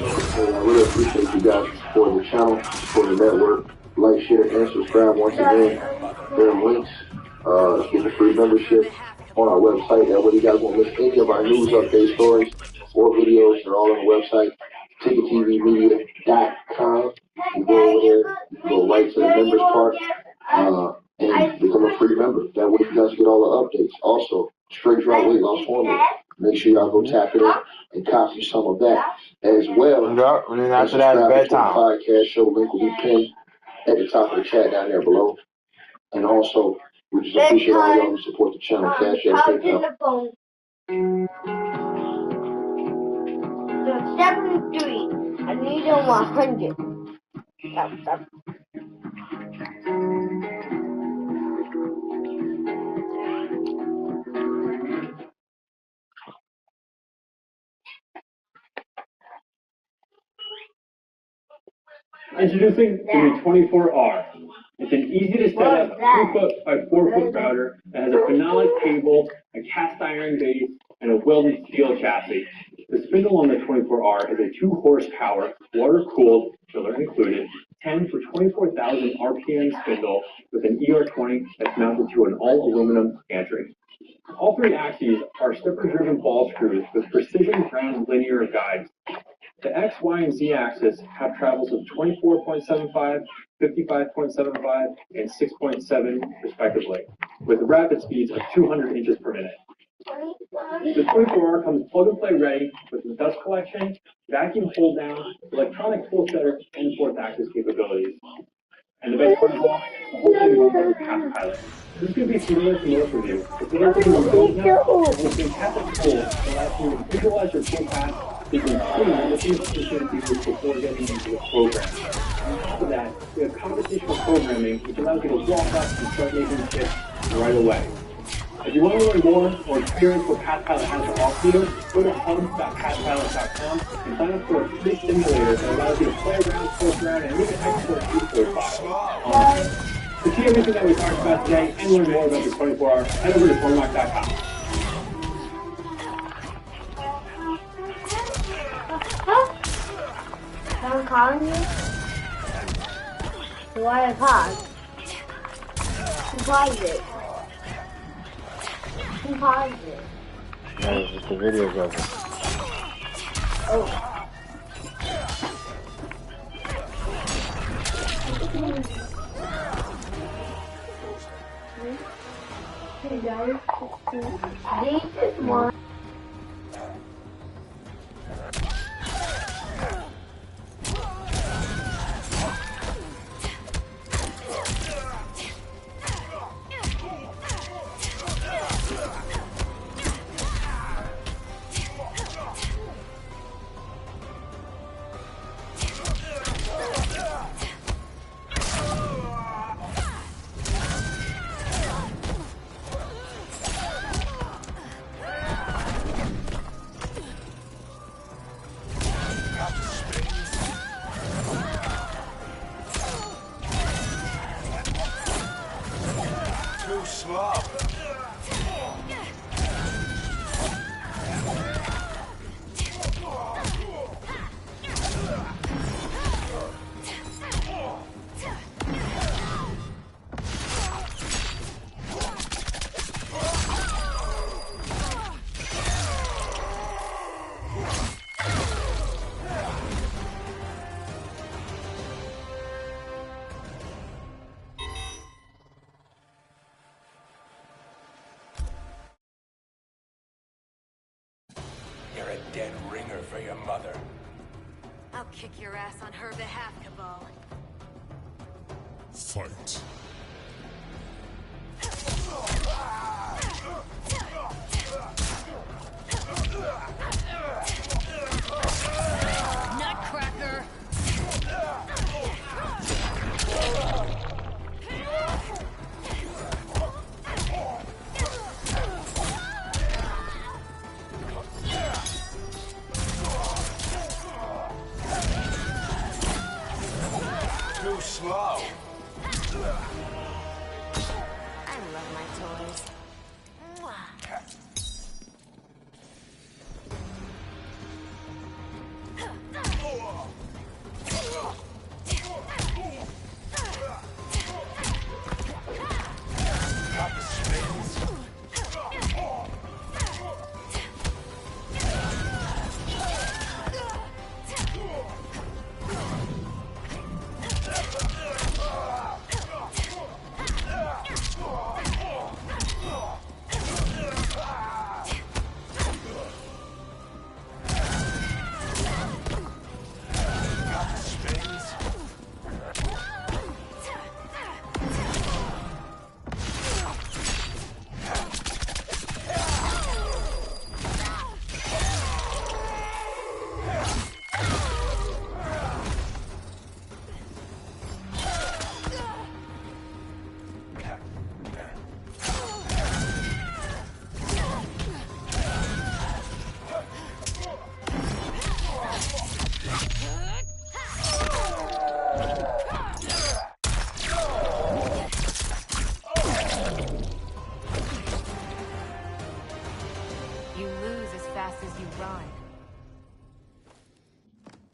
really appreciate you guys supporting the channel, supporting the network. Like, share, and subscribe once again. There are links, get the free membership on our website. That way you guys won't miss any of our news updates, stories, or videos. They're all on the website. TicketTVmedia.com. You go over there, you go right to the members part, and become a free member. That way you guys get all the updates. Also, straight drop weight loss formula. Make sure y'all go tap it in and copy some of that. as well. Yep, and then after subscribe that, to bedtime. the podcast show link will be pinned at the top of the chat down there below. And also, we just appreciate all y'all who support the channel. Cash App, PayPal. So 73. I need a 100. Stop. Introducing the new 24R. It's an easy to set up 2-foot by 4-foot router that has a phenolic cable, a cast iron base, and a welded steel chassis. The spindle on the 24R is a 2-horsepower, water-cooled, filler included, 10 for 24,000 RPM spindle with an ER20 that's mounted to an all-aluminum gantry. All 3 axes are stepper-driven ball screws with precision ground linear guides. The X, Y, and Z axis have travels of 24.75, 55.75, and 6.7 respectively, with rapid speeds of 200 inches per minute. The 24R comes plug-and-play ready with dust collection, vacuum hold-down, electronic tool setter, and 4th axis capabilities. And the best part of all, the whole thing runs on Path Pilot. This is going to be familiar to most of you. It's relatively simple now, and it's a fantastic tool that allows you to visualize your tool path. You can see what the efficiency is before getting into the program. On top of that, we have conversational programming, which allows you to walk up and start making shifts right away. If you want to learn more or experience what PathPilot has to offer you, go to hub.pathpilot.com and sign up for a free simulator that allows you to play around, poke around, and even export code files. To see everything that we talked about today and learn more about the 24R, head over to tormark.com. I'm calling you. Why I pause? Who paused it? Who paused it? No, it's just the video's over. Oh. Hey guys, this is one. Too slow. You're a dead ringer for your mother. I'll kick your ass on her behalf, Cabal. Fight. Nutcracker! Too slow.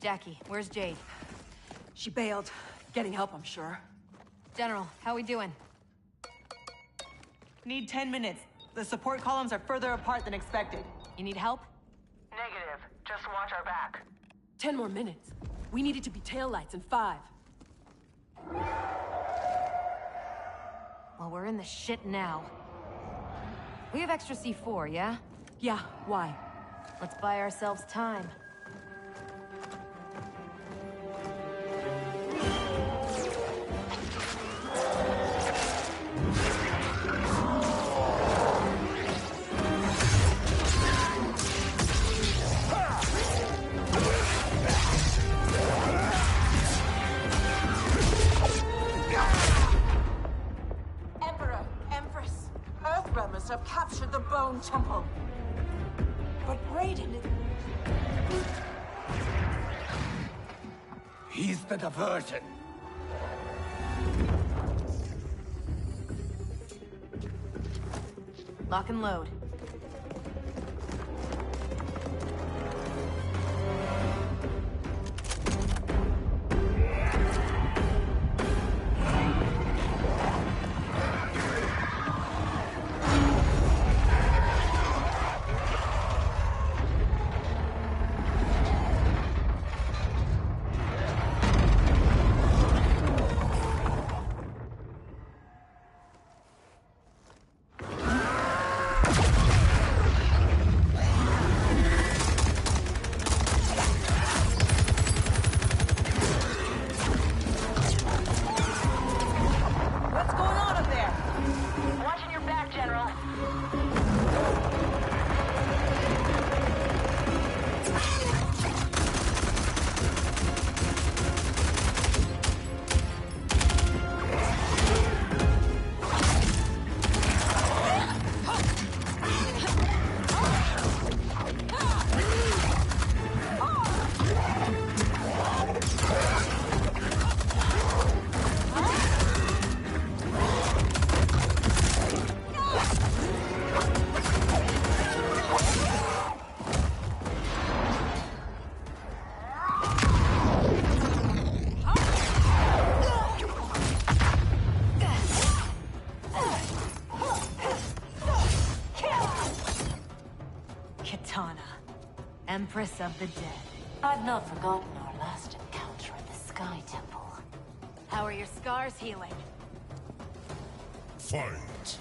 Jackie, where's Jade? She bailed. Getting help, I'm sure. General, how we doing? Need 10 minutes. The support columns are further apart than expected. You need help? Negative. Just watch our back. 10 more minutes. We need it to be taillights in 5. Well, we're in the shit now. We have extra C4, yeah? Yeah, why? Let's buy ourselves time. Have captured the Bone Temple. But Raiden... He's the diversion. Lock and load. Empress of the Dead. I've not forgotten our last encounter at the Sky Temple. How are your scars healing? Fight.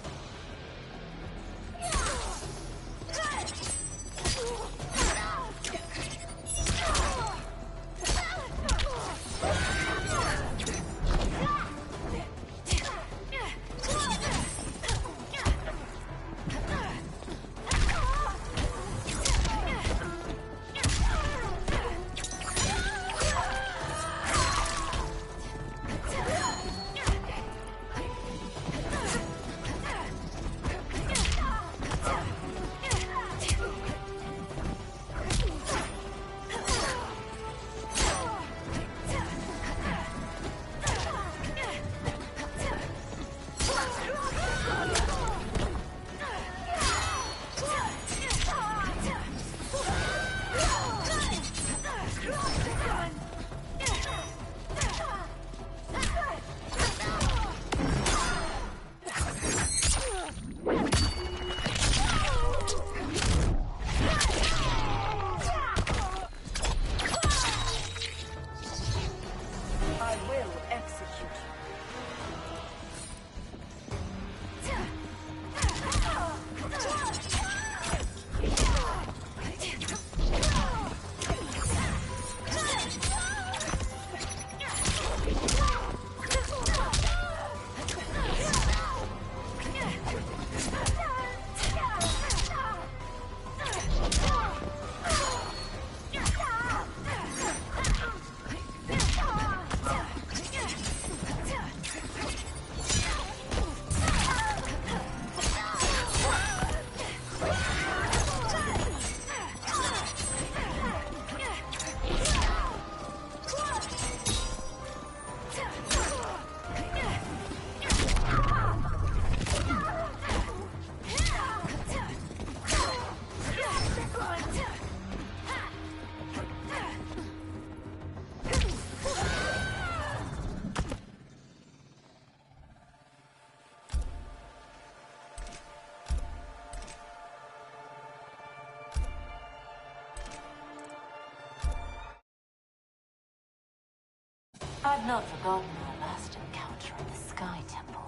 I've not forgotten our last encounter in the Sky Temple.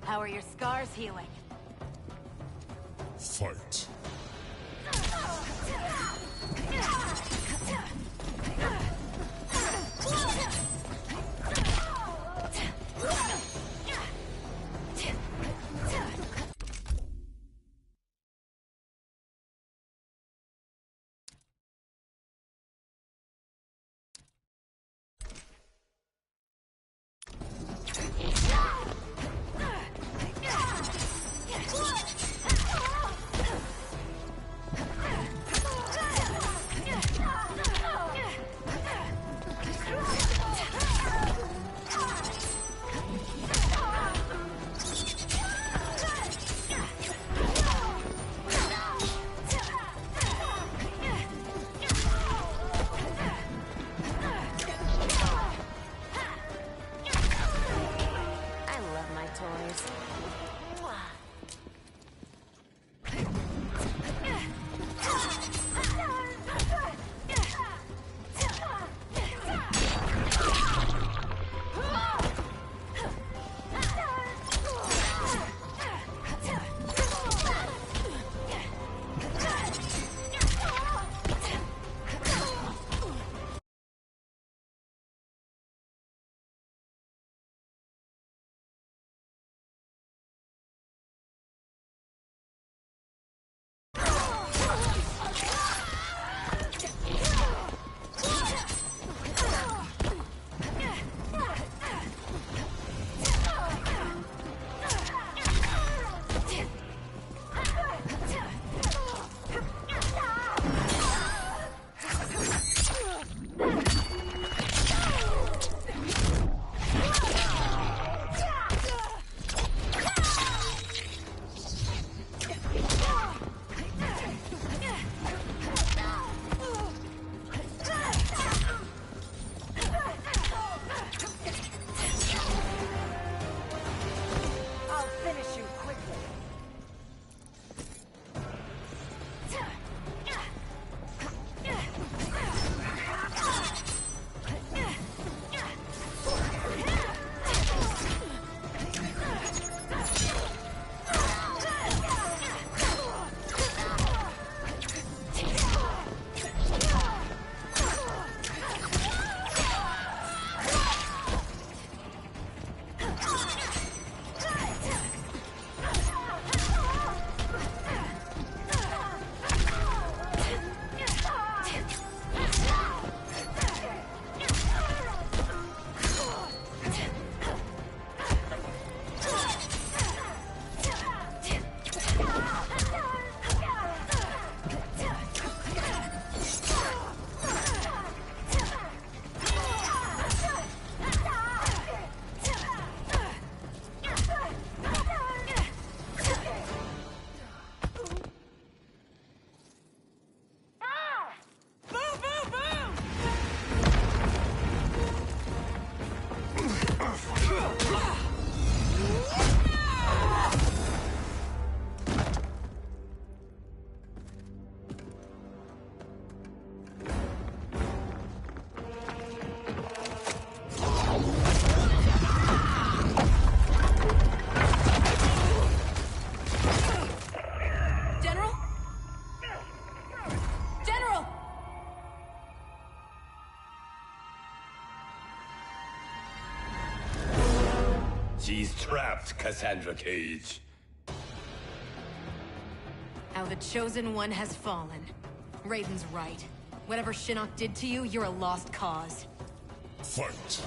How are your scars healing? Fight. She's trapped, Cassandra Cage. How the Chosen One has fallen. Raiden's right. Whatever Shinnok did to you, you're a lost cause. Fight.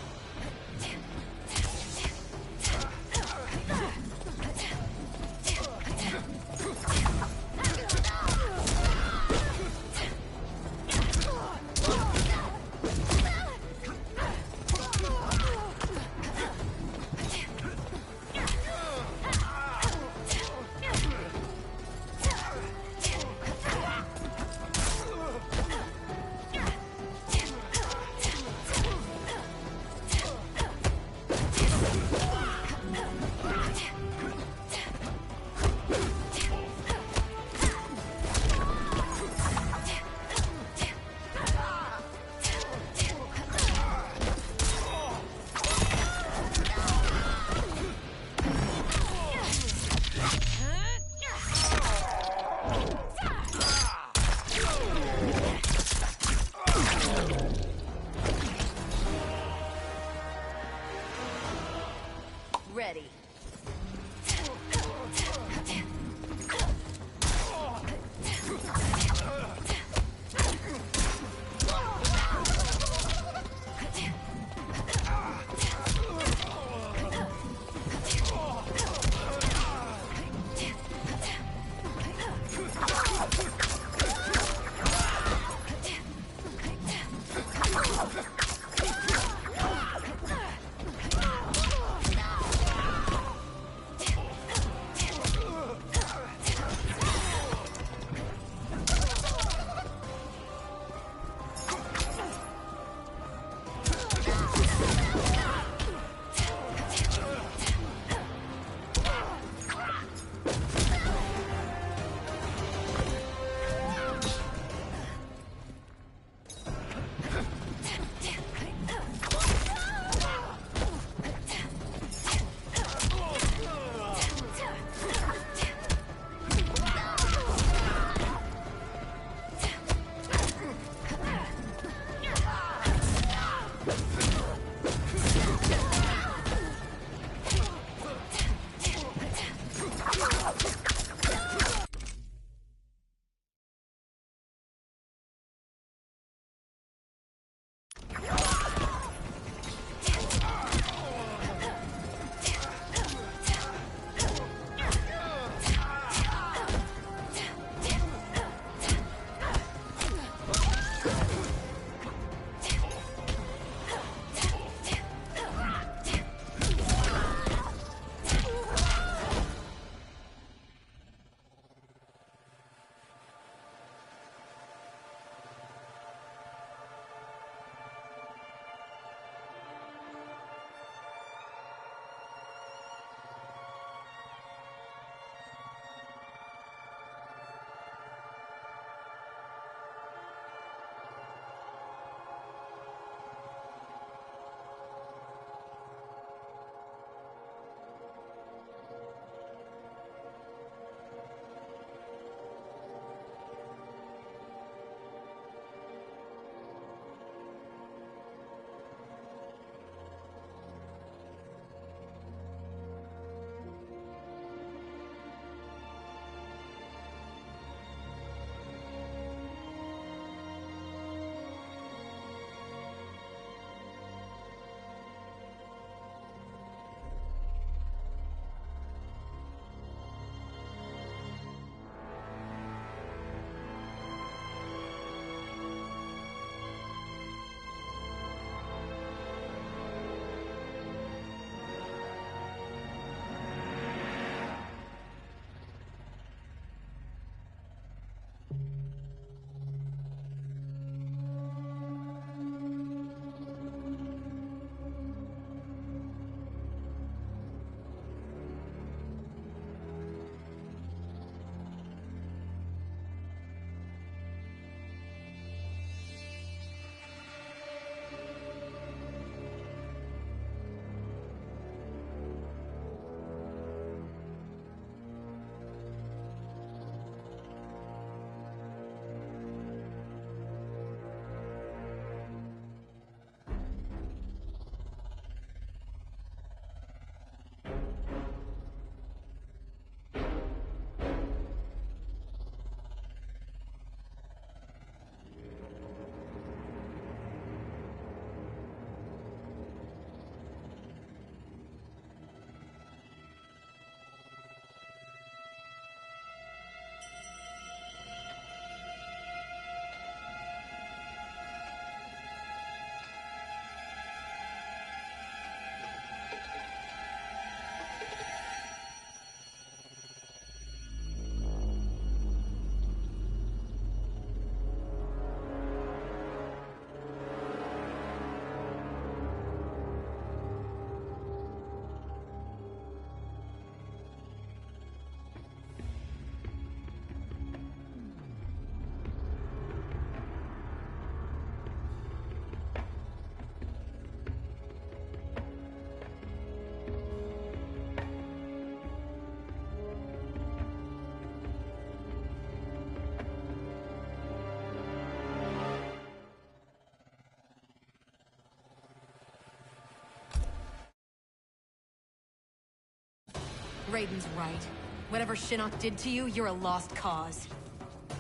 Raiden's right. Whatever Shinnok did to you, you're a lost cause.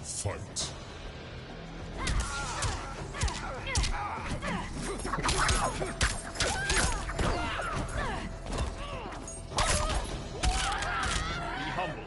Fight. Be humble.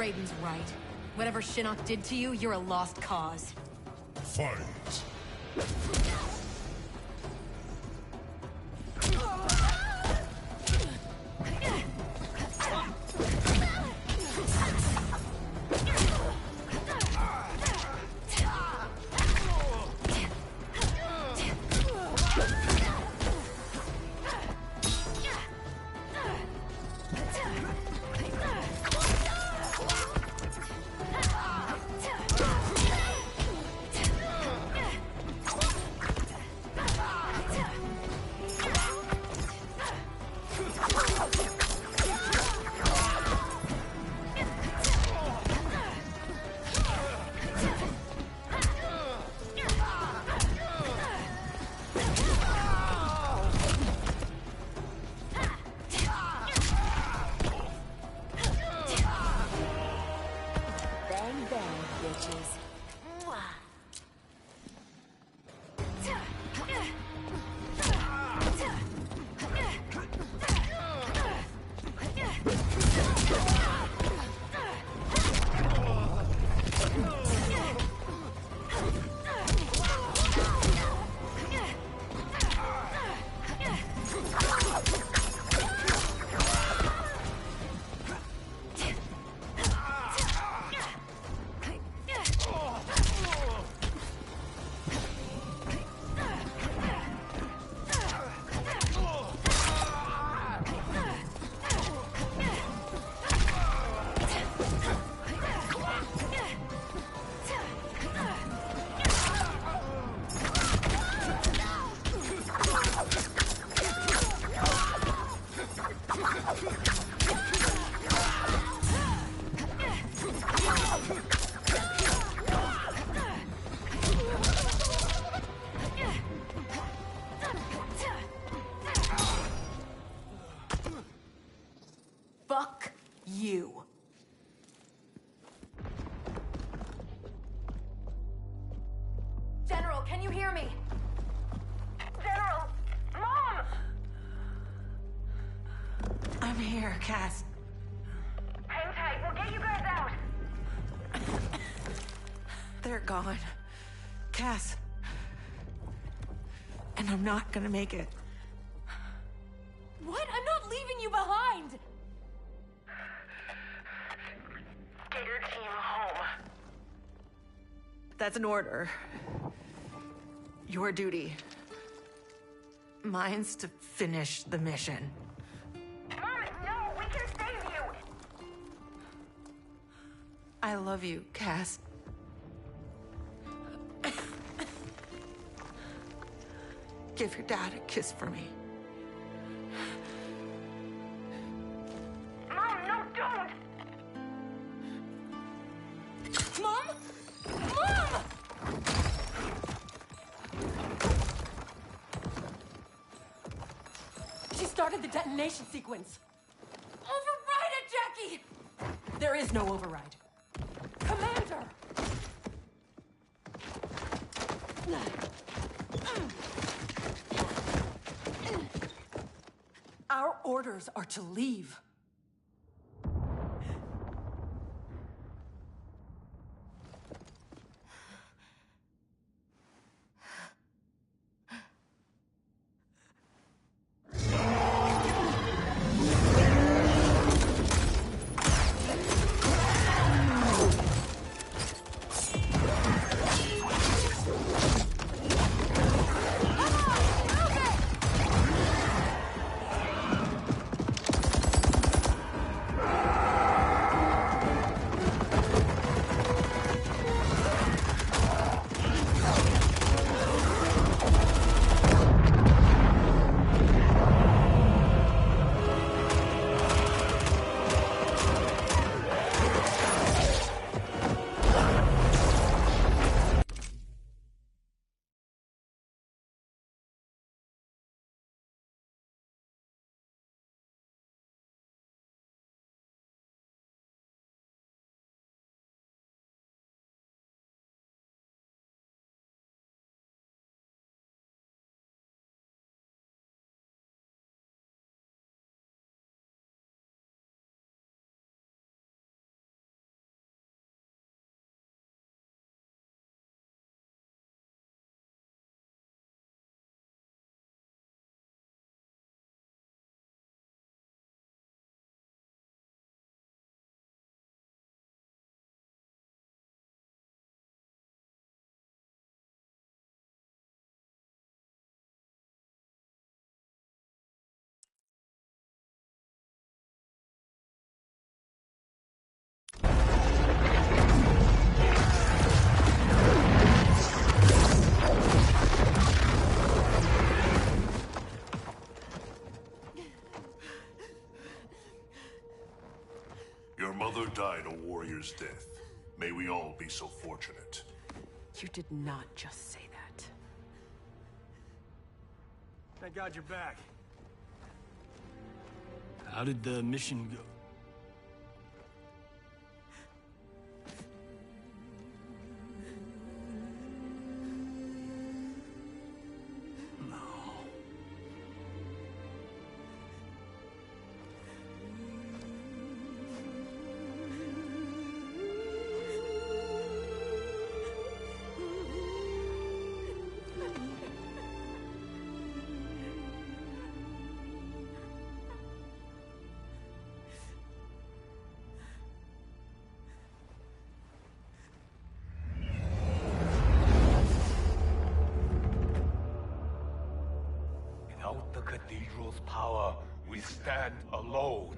Raiden's right. Whatever Shinnok did to you, you're a lost cause. Fight. you. General, can you hear me? General! Mom! I'm here, Cass. Hang tight, we'll get you guys out! They're gone. Cass. And I'm not gonna make it. What? I'm not leaving you behind! Get your team home. That's an order. Your duty. Mine's to finish the mission. Mom, no! We can save you! I love you, Cass. Give your dad a kiss for me. Mom, no, don't! Mom? Mom! She started the detonation sequence. Override it, Jackie! There is no override. Commander! Our orders are to leave. Your mother died a warrior's death. May we all be so fortunate. You did not just say that. Thank God you're back. How did the mission go? Without the cathedral's power, we stand alone.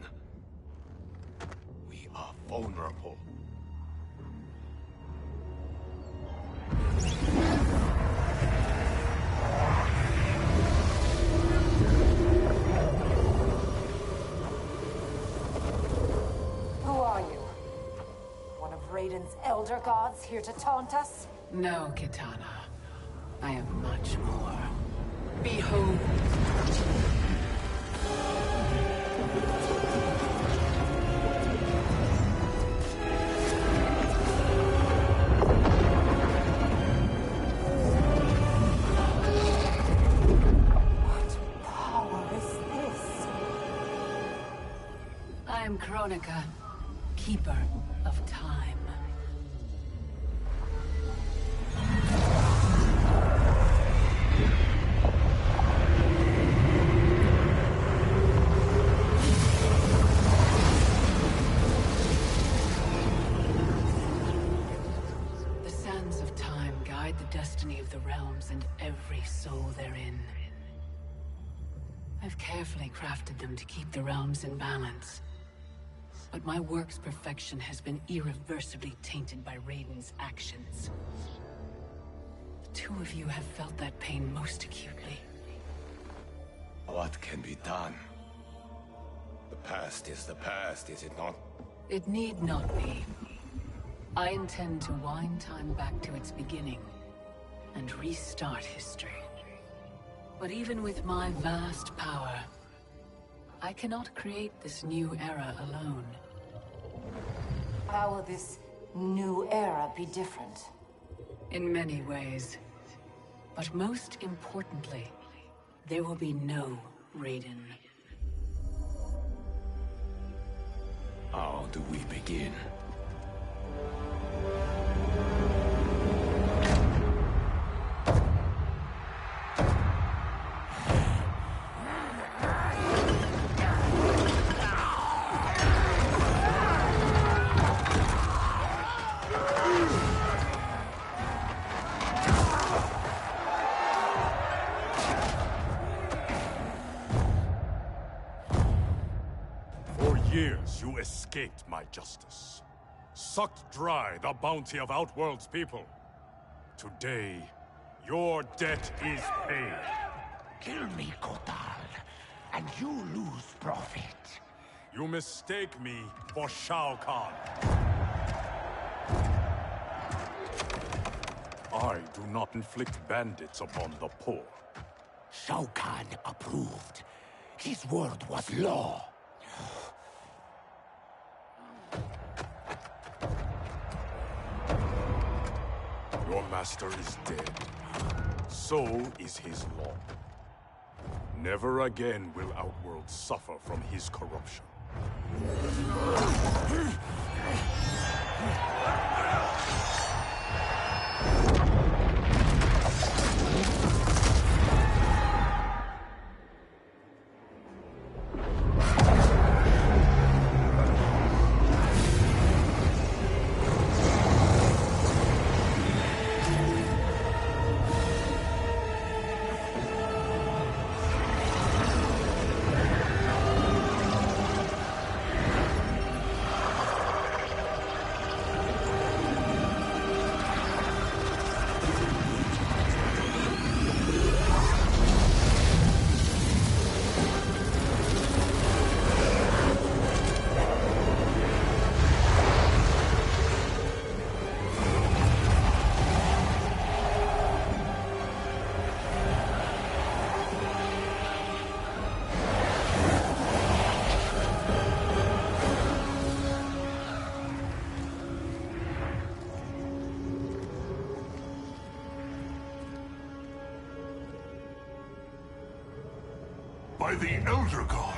We are vulnerable. Who are you? One of Raiden's elder gods here to taunt us? No, Kitana. I am much more. Behold. Veronica, Keeper of Time. The sands of time guide the destiny of the realms and every soul therein. I've carefully crafted them to keep the realms in balance. But my work's perfection has been irreversibly tainted by Raiden's actions. The two of you have felt that pain most acutely. What can be done? The past is the past, is it not? It need not be. I intend to wind time back to its beginning and restart history. But even with my vast power, I cannot create this new era alone. How will this new era be different? In many ways. But most importantly, there will be no Raiden. How do we begin? You escaped my justice, sucked dry the bounty of Outworld's people. Today, your debt is paid. Kill me, Kotal, and you lose profit. You mistake me for Shao Kahn. I do not inflict bandits upon the poor. Shao Kahn approved. His word was law. Your master is dead. So is his law. Never again will Outworld suffer from his corruption. By the Elder Gods!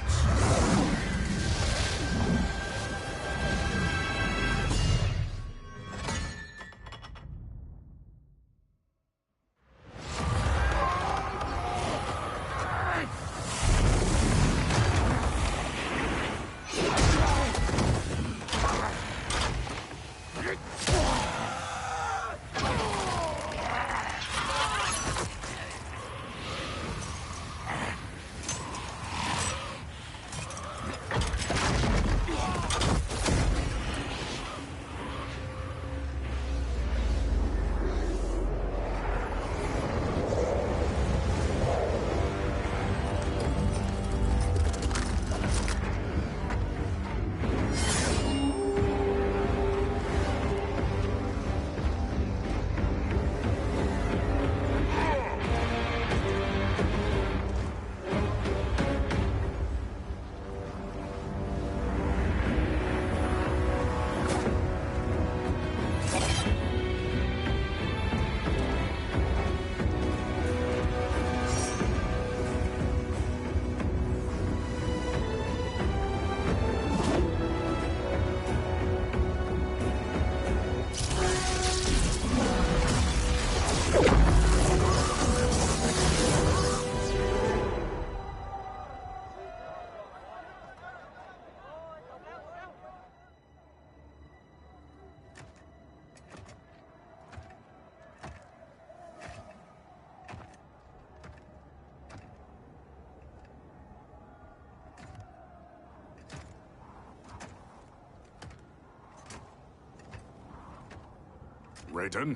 Raiden?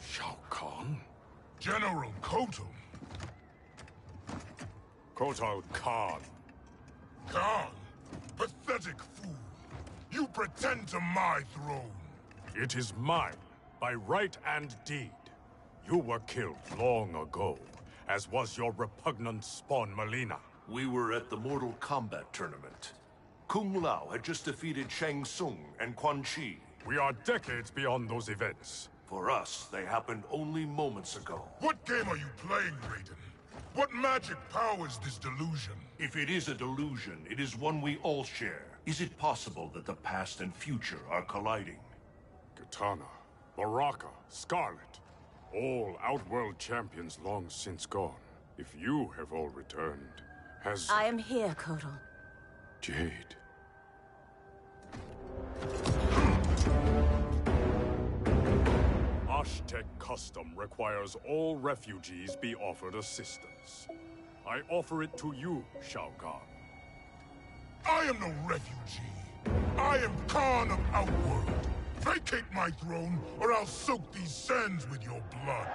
Shao Kahn? General Kotal. Kotal Kahn. Khan, pathetic fool. You pretend to my throne. It is mine, by right and deed. You were killed long ago, as was your repugnant spawn Melina. We were at the Mortal Kombat tournament. Kung Lao had just defeated Shang Tsung and Quan Chi. We are decades beyond those events. For us, they happened only moments ago. What game are you playing, Raiden? What magic powers this delusion? If it is a delusion, it is one we all share. Is it possible that the past and future are colliding? Kitana, Baraka, Scarlet, all Outworld champions long since gone. If you have all returned, has... I am here, Kotal. Jade. Aztec custom requires all refugees be offered assistance. I offer it to you, Shao Kahn. I am no refugee. I am Khan of Outworld. Vacate my throne, or I'll soak these sands with your blood.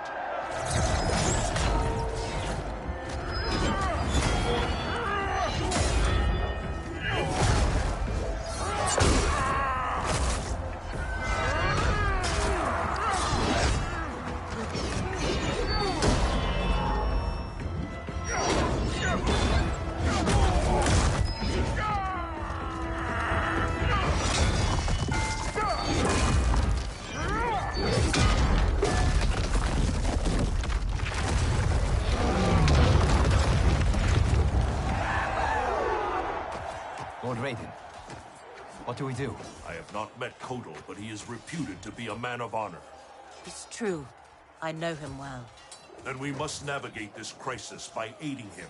Lord Raiden, what do we do? I have not met Kotal, but he is reputed to be a man of honor. It's true. I know him well. Then we must navigate this crisis by aiding him.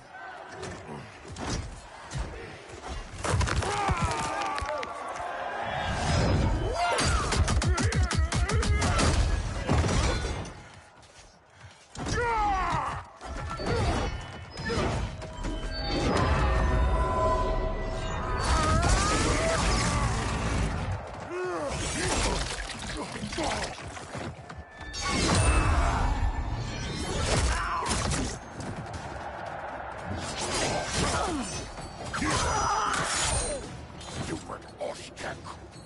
Stupid Aztec,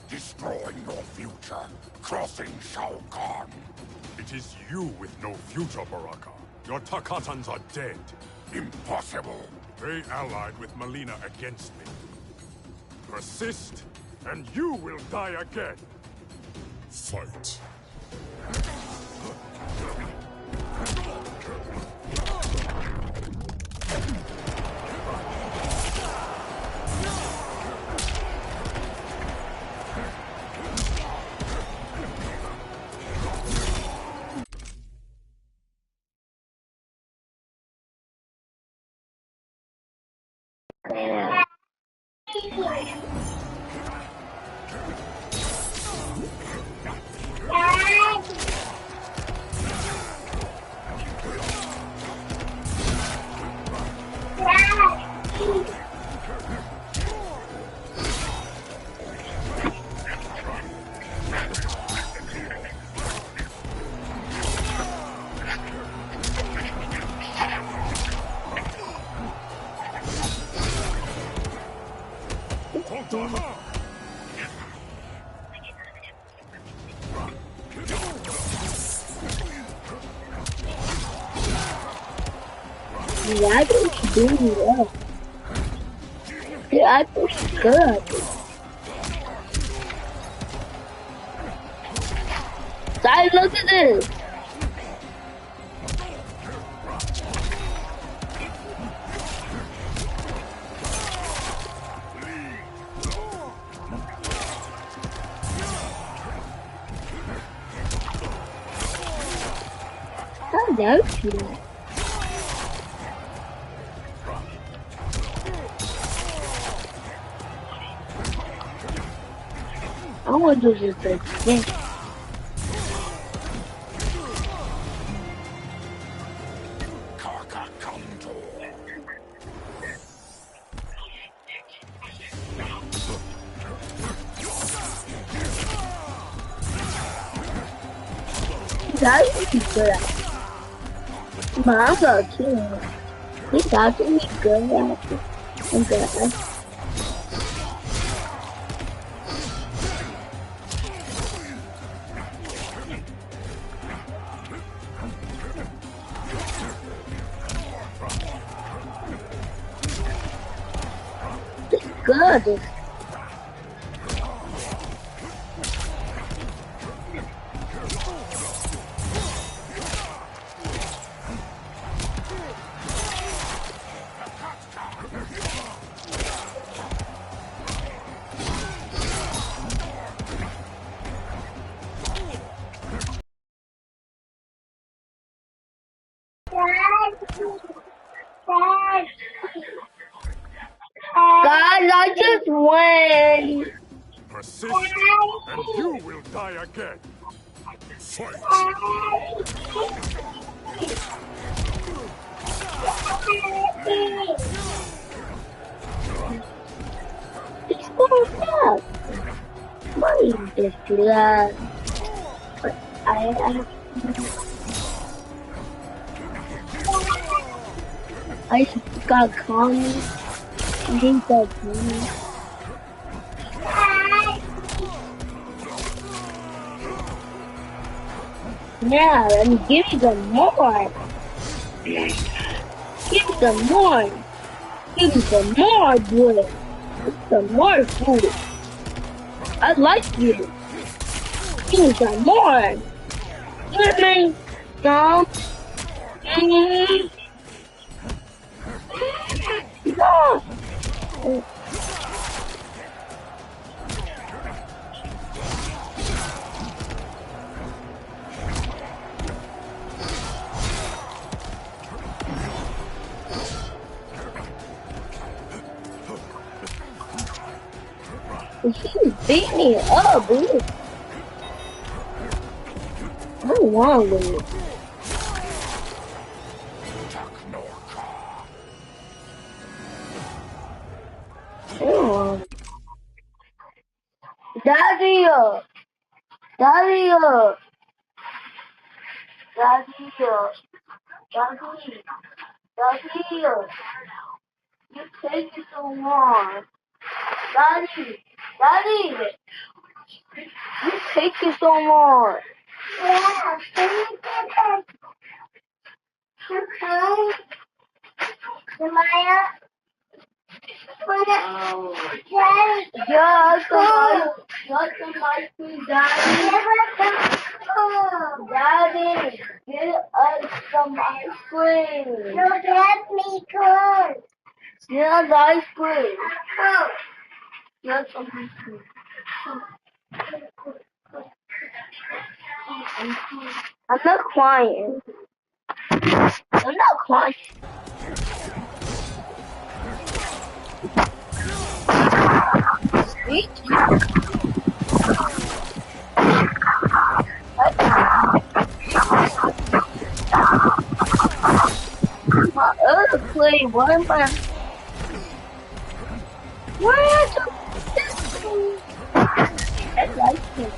destroying your future, crossing Shao Kahn. It is you with no future, Baraka. Your Takatans are dead. Impossible. They allied with Melina against me. Persist, and you will die again. Fight. Yeah, I think she's doing well. Yeah, I think she's good. Guys, look at this. How does she? I want to do this thing. That's pretty good at it. Manga too. He's actually good at it. I'm good at it. Good. Guys, I just win. Persist, and you will die again. Fight! It's going up. Why you just do that? But I just got comments. I think that's me. Yeah, let me give you some more. Give me some more. Give me some more, boy. Some more food. I like you. Give me some more. Give me some. No. He beat me up, dude. I don't want to lose. Daddy, Daddy, Daddy, you take it so long. Daddy, you take it so long. Yeah, Samaya. Yeah, some ice cream, Daddy. Daddy, get us some ice cream. No, that's me, good. Yeah, the ice cream. Get some ice cream. I'm not crying. I'm not crying. Sweet. My other play, what am I? Why are you I like it.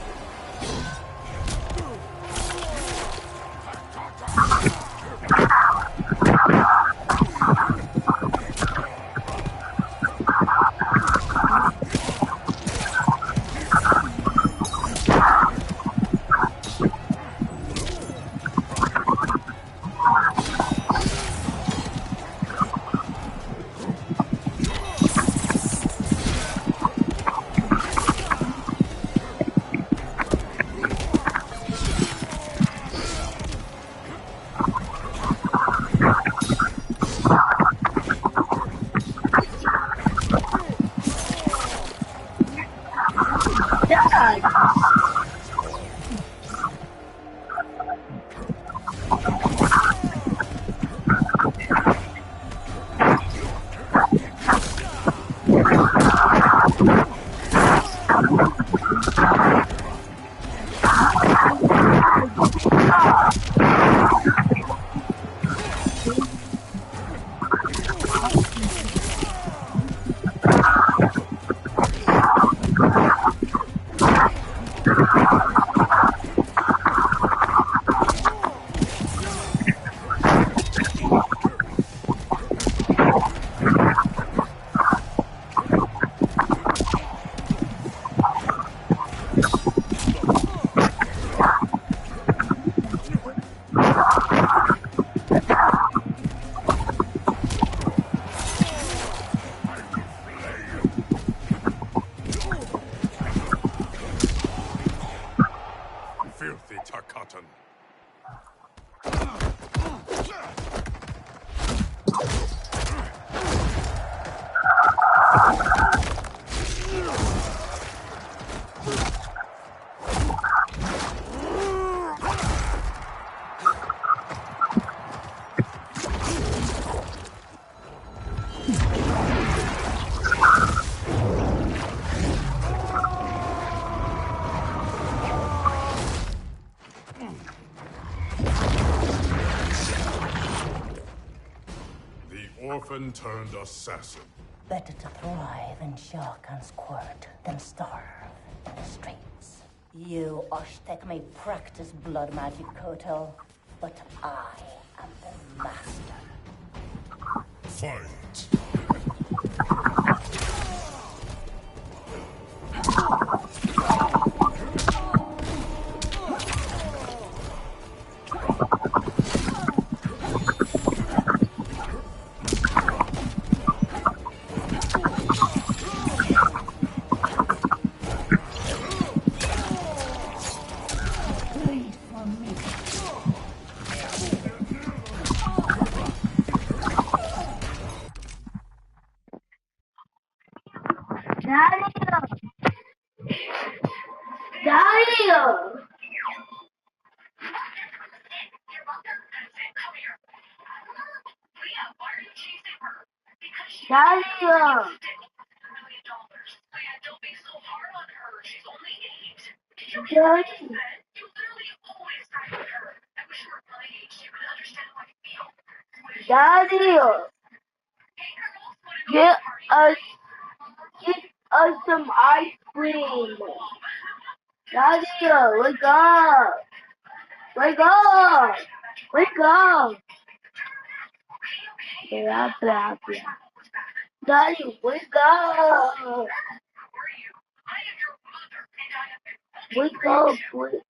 orphan turned assassin. Better to thrive in Shao Kahn's court than starve in the streets. You Aztec may practice blood magic, Kotal, but I am the master. Fight! Daddy, get us, get us some ice cream. Daddy, wake up, wake up, wake up. Blah, blah, blah. Daddy, wake up. Wake up, wake.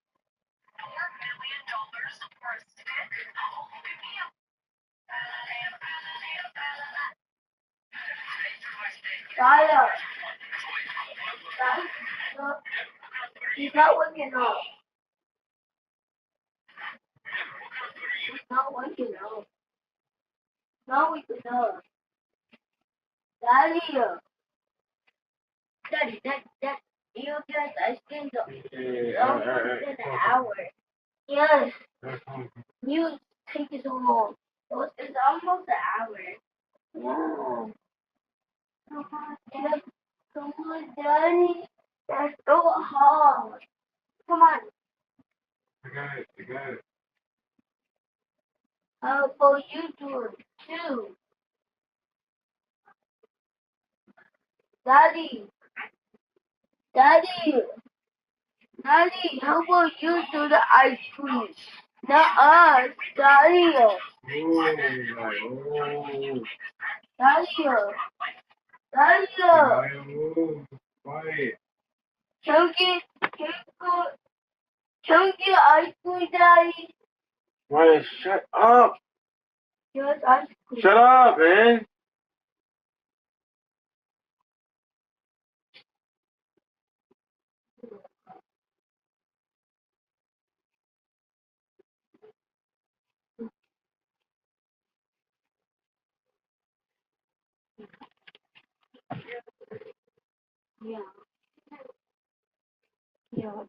Dada, he's not waking up. He's not waking up. Not waking up. Daddy, Daddy, you get ice cream almost an hour. Yes, you take it so long. It's almost an hour. No. Come on, Daddy. That's so hard. Come on. I got it. How about you do it too? Daddy, Daddy, Daddy, how about you do the ice cream? Not us, Daddy. Daddy, Daddy. Quiet. Chunky, Chunky ice cream, Daddy. Ryan, shut up. Yes, ice cream. Shut up, man. Yeah. Yeah.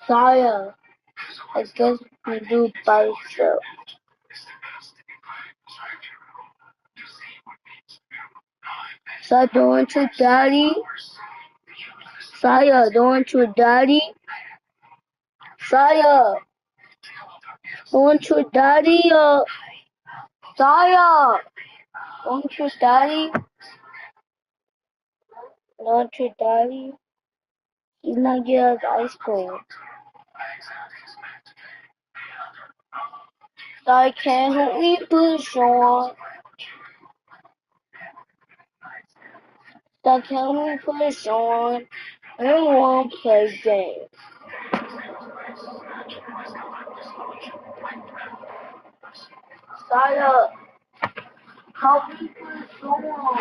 Saya, I guess we do bicep. So I don't want to Daddy. Saya, don't you daddy? Saya, don't you daddy? Saya, don't you daddy? Don't you daddy? He's not getting us ice cream. Saya can't help me push on. Saya can't help me push on. I want to play games. Saya, help me push on.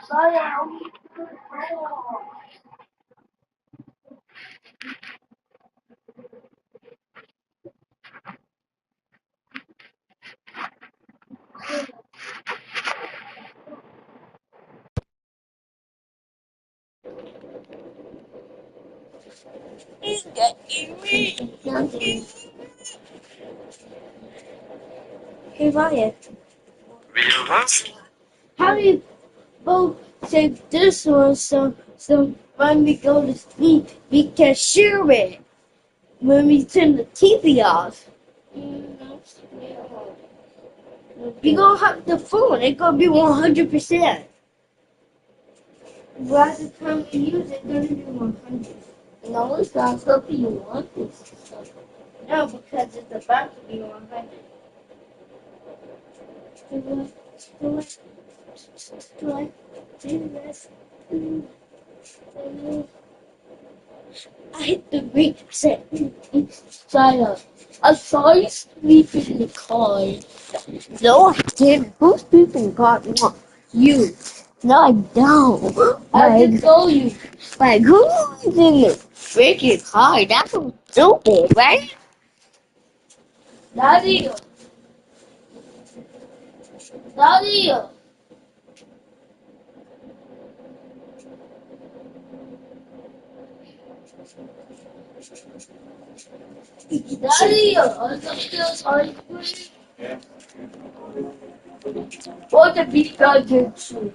Saya, help me push on. Hey Ryan, how do you both save this one so when we go to sleep we can share it when we turn the TV off? We gonna have the phone, it's gonna be 100%. By the time we use it, it's gonna be 100. No, it's not gonna be 100. No, because it's about to be 100. I hit the brake. I said, Saya, I saw you sleeping in the car. No, I didn't. Who's sleeping in the car? No, you. No, I don't. I just told you. Like, who's in the freaking car? That's so stupid, right? Daddy. Daddy. Daddy, what the big guy did to?